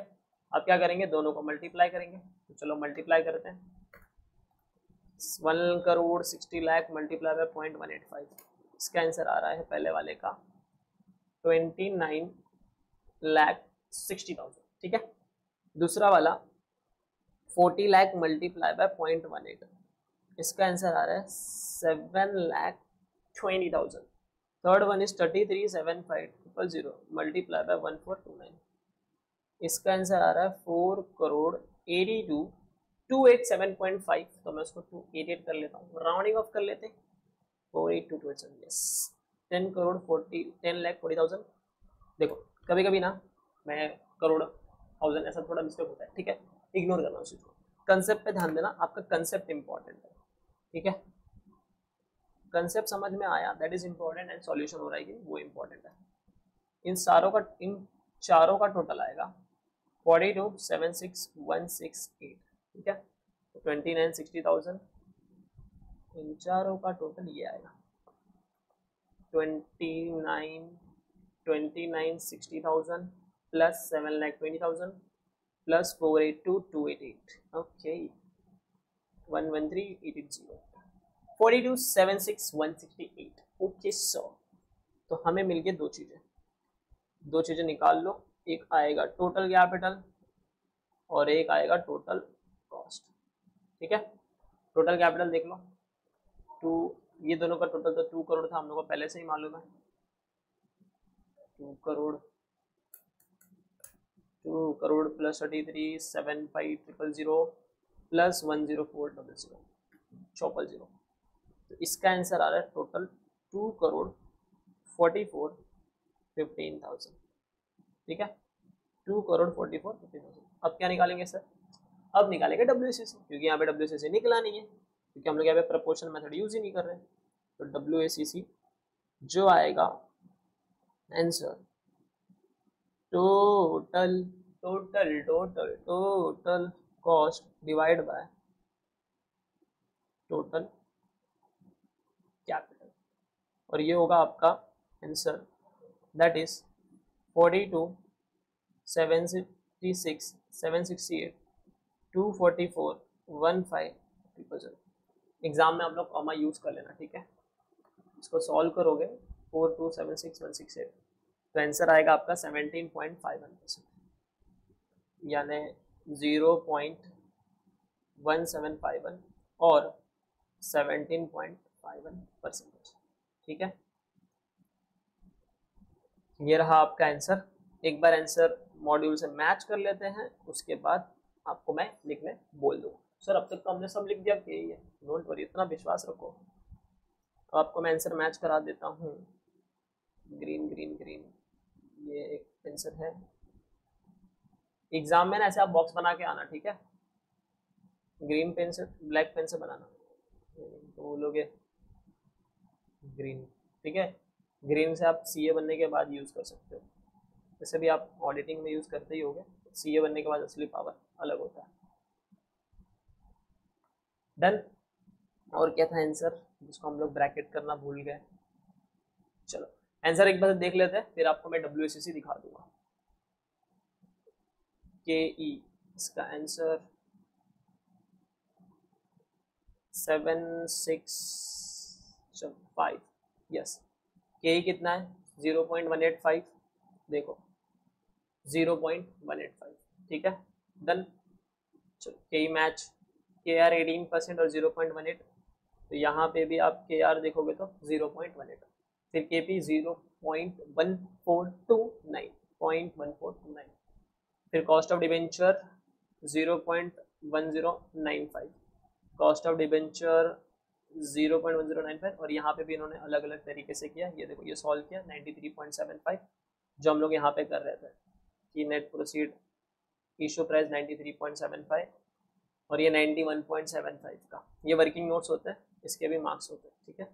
अब क्या करेंगे, दोनों को मल्टीप्लाई करेंगे। तो चलो मल्टीप्लाई करते हैं। 1,60,00,000 मल्टीप्लाई बाय 0.185, इसका आंसर आ रहा है पहले वाले का 29,60,000, ठीक है। दूसरा वाला 40 लाख मल्टीप्लाई बाय 0.18, इसका आंसर आ रहा है 7,20,000। Third one is 3375,000 multiply by 1429, इसका आंसर आ रहा है 4,82,287.5। तो मैं उसको 288 कर लेता हूँ, राउंडिंग ऑफ कर लेते हैं 4,82,287, यस। 10,40,000। देखो कभी कभी ना मैं करोड़ थाउजेंड ऐसा थोड़ा मिस्टेक होता है, ठीक है, इग्नोर करना उस चीज को। कंसेप्ट पे ध्यान देना, आपका कंसेप्ट इंपॉर्टेंट है, ठीक है। कंसेप्ट समझ में आया, that is important, and solution हो रहा है वो इंपॉर्टेंट है। इन चारों का टोटल आएगा 42,76,168, ठीक है। 29,60,000, इन चारों का टोटल ये आएगा 29,60,000 प्लस 7,20,000 प्लस 4,82,288, ओके 113,880, 42,76,168, ओके। सो तो हमें मिल गए दो चीजें निकाल लो। एक आएगा टोटल कैपिटल और एक आएगा टोटल कॉस्ट। ठीक है, टोटल कैपिटल देख लो 2, ये दोनों का टोटल तो 2 करोड़ था, हम लोग को पहले से ही मालूम है 2 करोड़, 2 करोड़ प्लस 33,75,000 प्लस 104,000 000। तो इसका आंसर आ रहा है टोटल 2 करोड़ 44,15,000। ठीक है, 2 करोड़ 44,15,000। अब क्या निकालेंगे सर? अब निकालेंगे WACC, क्योंकि यहाँ पे WACC निकला नहीं है, क्योंकि हम लोग यहाँ पे प्रपोर्शन मेथड यूज ही नहीं कर रहे हैं। तो WACC जो आएगा answer total total total total cost divide by total capital, और ये होगा आपका आंसर, दैट इज 42,766,768 244,15,000। एग्जाम में आप लोग कॉमा यूज कर लेना, ठीक है। इसको सॉल्व करोगे 42,76168, तो आंसर आएगा आपका 17.51%, यानी 0.1751 और 17.51%। ठीक है, ये रहा आपका आंसर। एक बार आंसर मॉड्यूल से मैच कर लेते हैं, उसके बाद आपको मैं लिखने बोल दूँ। सर अब तक तो हमने सब लिख दिया कि ये, डोंट वरी, इतना विश्वास रखो। तो आपको मैं आंसर मैच करा देता हूँ। ग्रीन ग्रीन ग्रीन, ये एक आंसर है। एग्जाम में ना ऐसे आप बॉक्स बना के आना, ठीक है। ग्रीन पेन से, ब्लैक पेन से बनाना, तो बोलोगे ग्रीन, ठीक है। ग्रीन से आप CA बनने के बाद यूज कर सकते हो, जैसे भी आप ऑडिटिंग में यूज करते ही होगे। CA बनने के बाद असली पावर अलग होता है। डन। और क्या था आंसर जिसको हम लोग ब्रैकेट करना भूल गए? चलो आंसर एक बार देख लेते हैं, फिर आपको मैं WACC दिखा दूंगा। KE, इसका आंसर 765, यस। KE कितना है? 0.185, देखो 0.185, ठीक है। डन। चलो KE मैच, KR 18% और 0.18, तो यहाँ पे भी आप KR देखोगे तो 0.18, फिर KP 0.1429, फिर cost of debenture 0.1095, cost of debenture 0.1095, और यहाँ पे भी इन्होंने अलग अलग तरीके से किया। ये देखो, ये सॉल्व किया 93.75, जो हम लोग यहाँ पे कर रहे थे कि नेट प्रोसीड इशू प्राइस 93.75 और ये 91.75 का, ये वर्किंग नोट्स होते हैं, इसके भी मार्क्स होते हैं, ठीक है।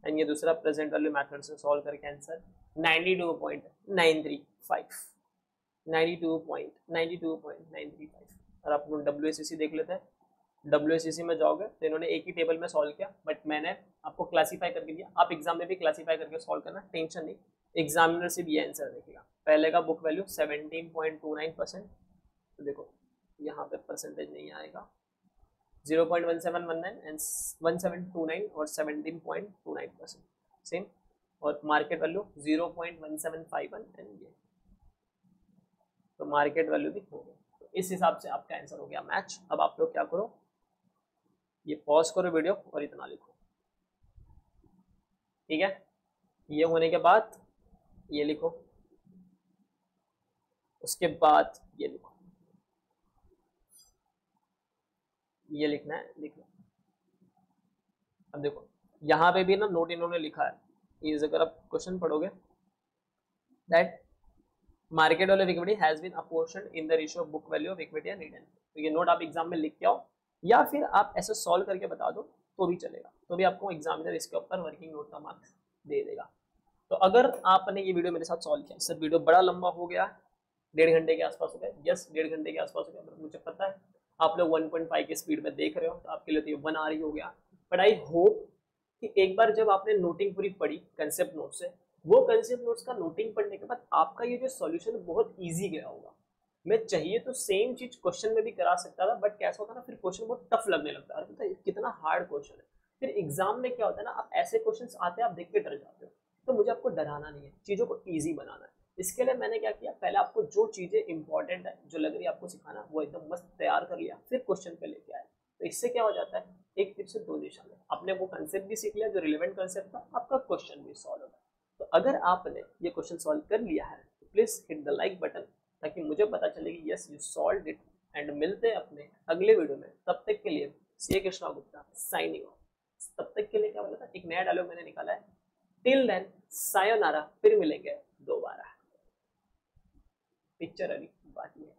एंड ये दूसरा प्रेजेंट वैल्यू मेथड से सॉल्व करके आंसर 92.935, 92.935। और आप लोग WACC देख लेते हैं। WACC में जाओगे तो इन्होंने एक ही टेबल में सॉल्व किया, बट मैंने आपको क्लासीफाई करके दिया। आप एग्जाम में भी क्लासीफाई करके सॉल्व करना, टेंशन नहीं, एग्जामिनर से भी ये आंसर देखेगा। पहले का बुक वैल्यू 17.29%, तो देखो यहाँ पे परसेंटेज नहीं आएगा, 0.1719 एंड 1729 और 17.29% सेम, और मार्केट वैल्यू 0.1751 एंड ये, तो मार्केट वैल्यू भी हो गया। तो इस हिसाब से आपका आंसर हो गया मैच। अब आप लोग क्या करो, ये पॉज करो वीडियो और इतना लिखो, ठीक है। ये होने के बाद ये लिखो, उसके बाद ये लिखो, ये लिखना है, लिख लो। अब देखो यहाँ पे भी ना नोट इन्होंने लिखा है, इस अगर आप क्वेश्चन पढ़ोगे that market value of equity has been apportioned in the ratio of book value of equity and return. तो ये नोट आप एग्जाम में लिख के आओ, या फिर आप ऐसे सॉल्व करके बता दो तो भी चलेगा, तो भी आपको एग्जामिनर इसके ऊपर वर्किंग नोट का मार्क्स दे देगा। तो अगर आपने ये वीडियो मेरे साथ सॉल्व किया, सर वीडियो बड़ा लंबा हो गया, 1.5 घंटे के आसपास हो गया, यस 1.5 घंटे के आसपास हो गया, मुझे पता है आप लोग 1.5 के स्पीड में देख रहे हो, तो आपके लिए तो ये 1 आवर ही हो गया। बट आई होप कि एक बार जब आपने नोटिंग पूरी पढ़ी कंसेप्ट नोट से, वो कंसेप्ट नोट्स का नोटिंग पढ़ने के बाद आपका ये जो सॉल्यूशन बहुत इजी गया होगा। मैं चाहिए तो सेम चीज क्वेश्चन में भी करा सकता था, बट कैसा होता ना, फिर क्वेश्चन बहुत टफ लगने लगता है, पता है कितना हार्ड क्वेश्चन है। फिर एग्जाम में क्या होता है ना, आप ऐसे क्वेश्चन आते हैं आप देख के डर जाते हो, तो मुझे आपको डराना नहीं है, चीजों को ईजी बनाना है। इसके लिए मैंने क्या किया, पहले आपको जो चीजें इंपॉर्टेंट है, जो लग रही है आपको सिखाना, वो एकदम मस्त तैयार कर लिया, फिर क्वेश्चन पे लेके आए। तो इससे क्या हो जाता है, एक टिप से दो निशाने, आपने वो कंसेप्ट भी सीख लिया जो रिलेवेंट कंसेप्ट था, आपका क्वेश्चन भी सॉल्व होगा। तो अगर आपने ये क्वेश्चन सॉल्व कर लिया है तो please hit the like button, ताकि मुझे पता चले कि yes you solve it. And मिलते हैं अपने अगले वीडियो में, तब तक के लिए सी कृष्णा गुप्ता साइनिंग ऑफ। तब तक के लिए क्या बोला था, एक नया डायलॉग मैंने निकाला है, टिल देन सायोनारा, फिर मिलेंगे दोबारा। पिक्चर अभी बाकी है।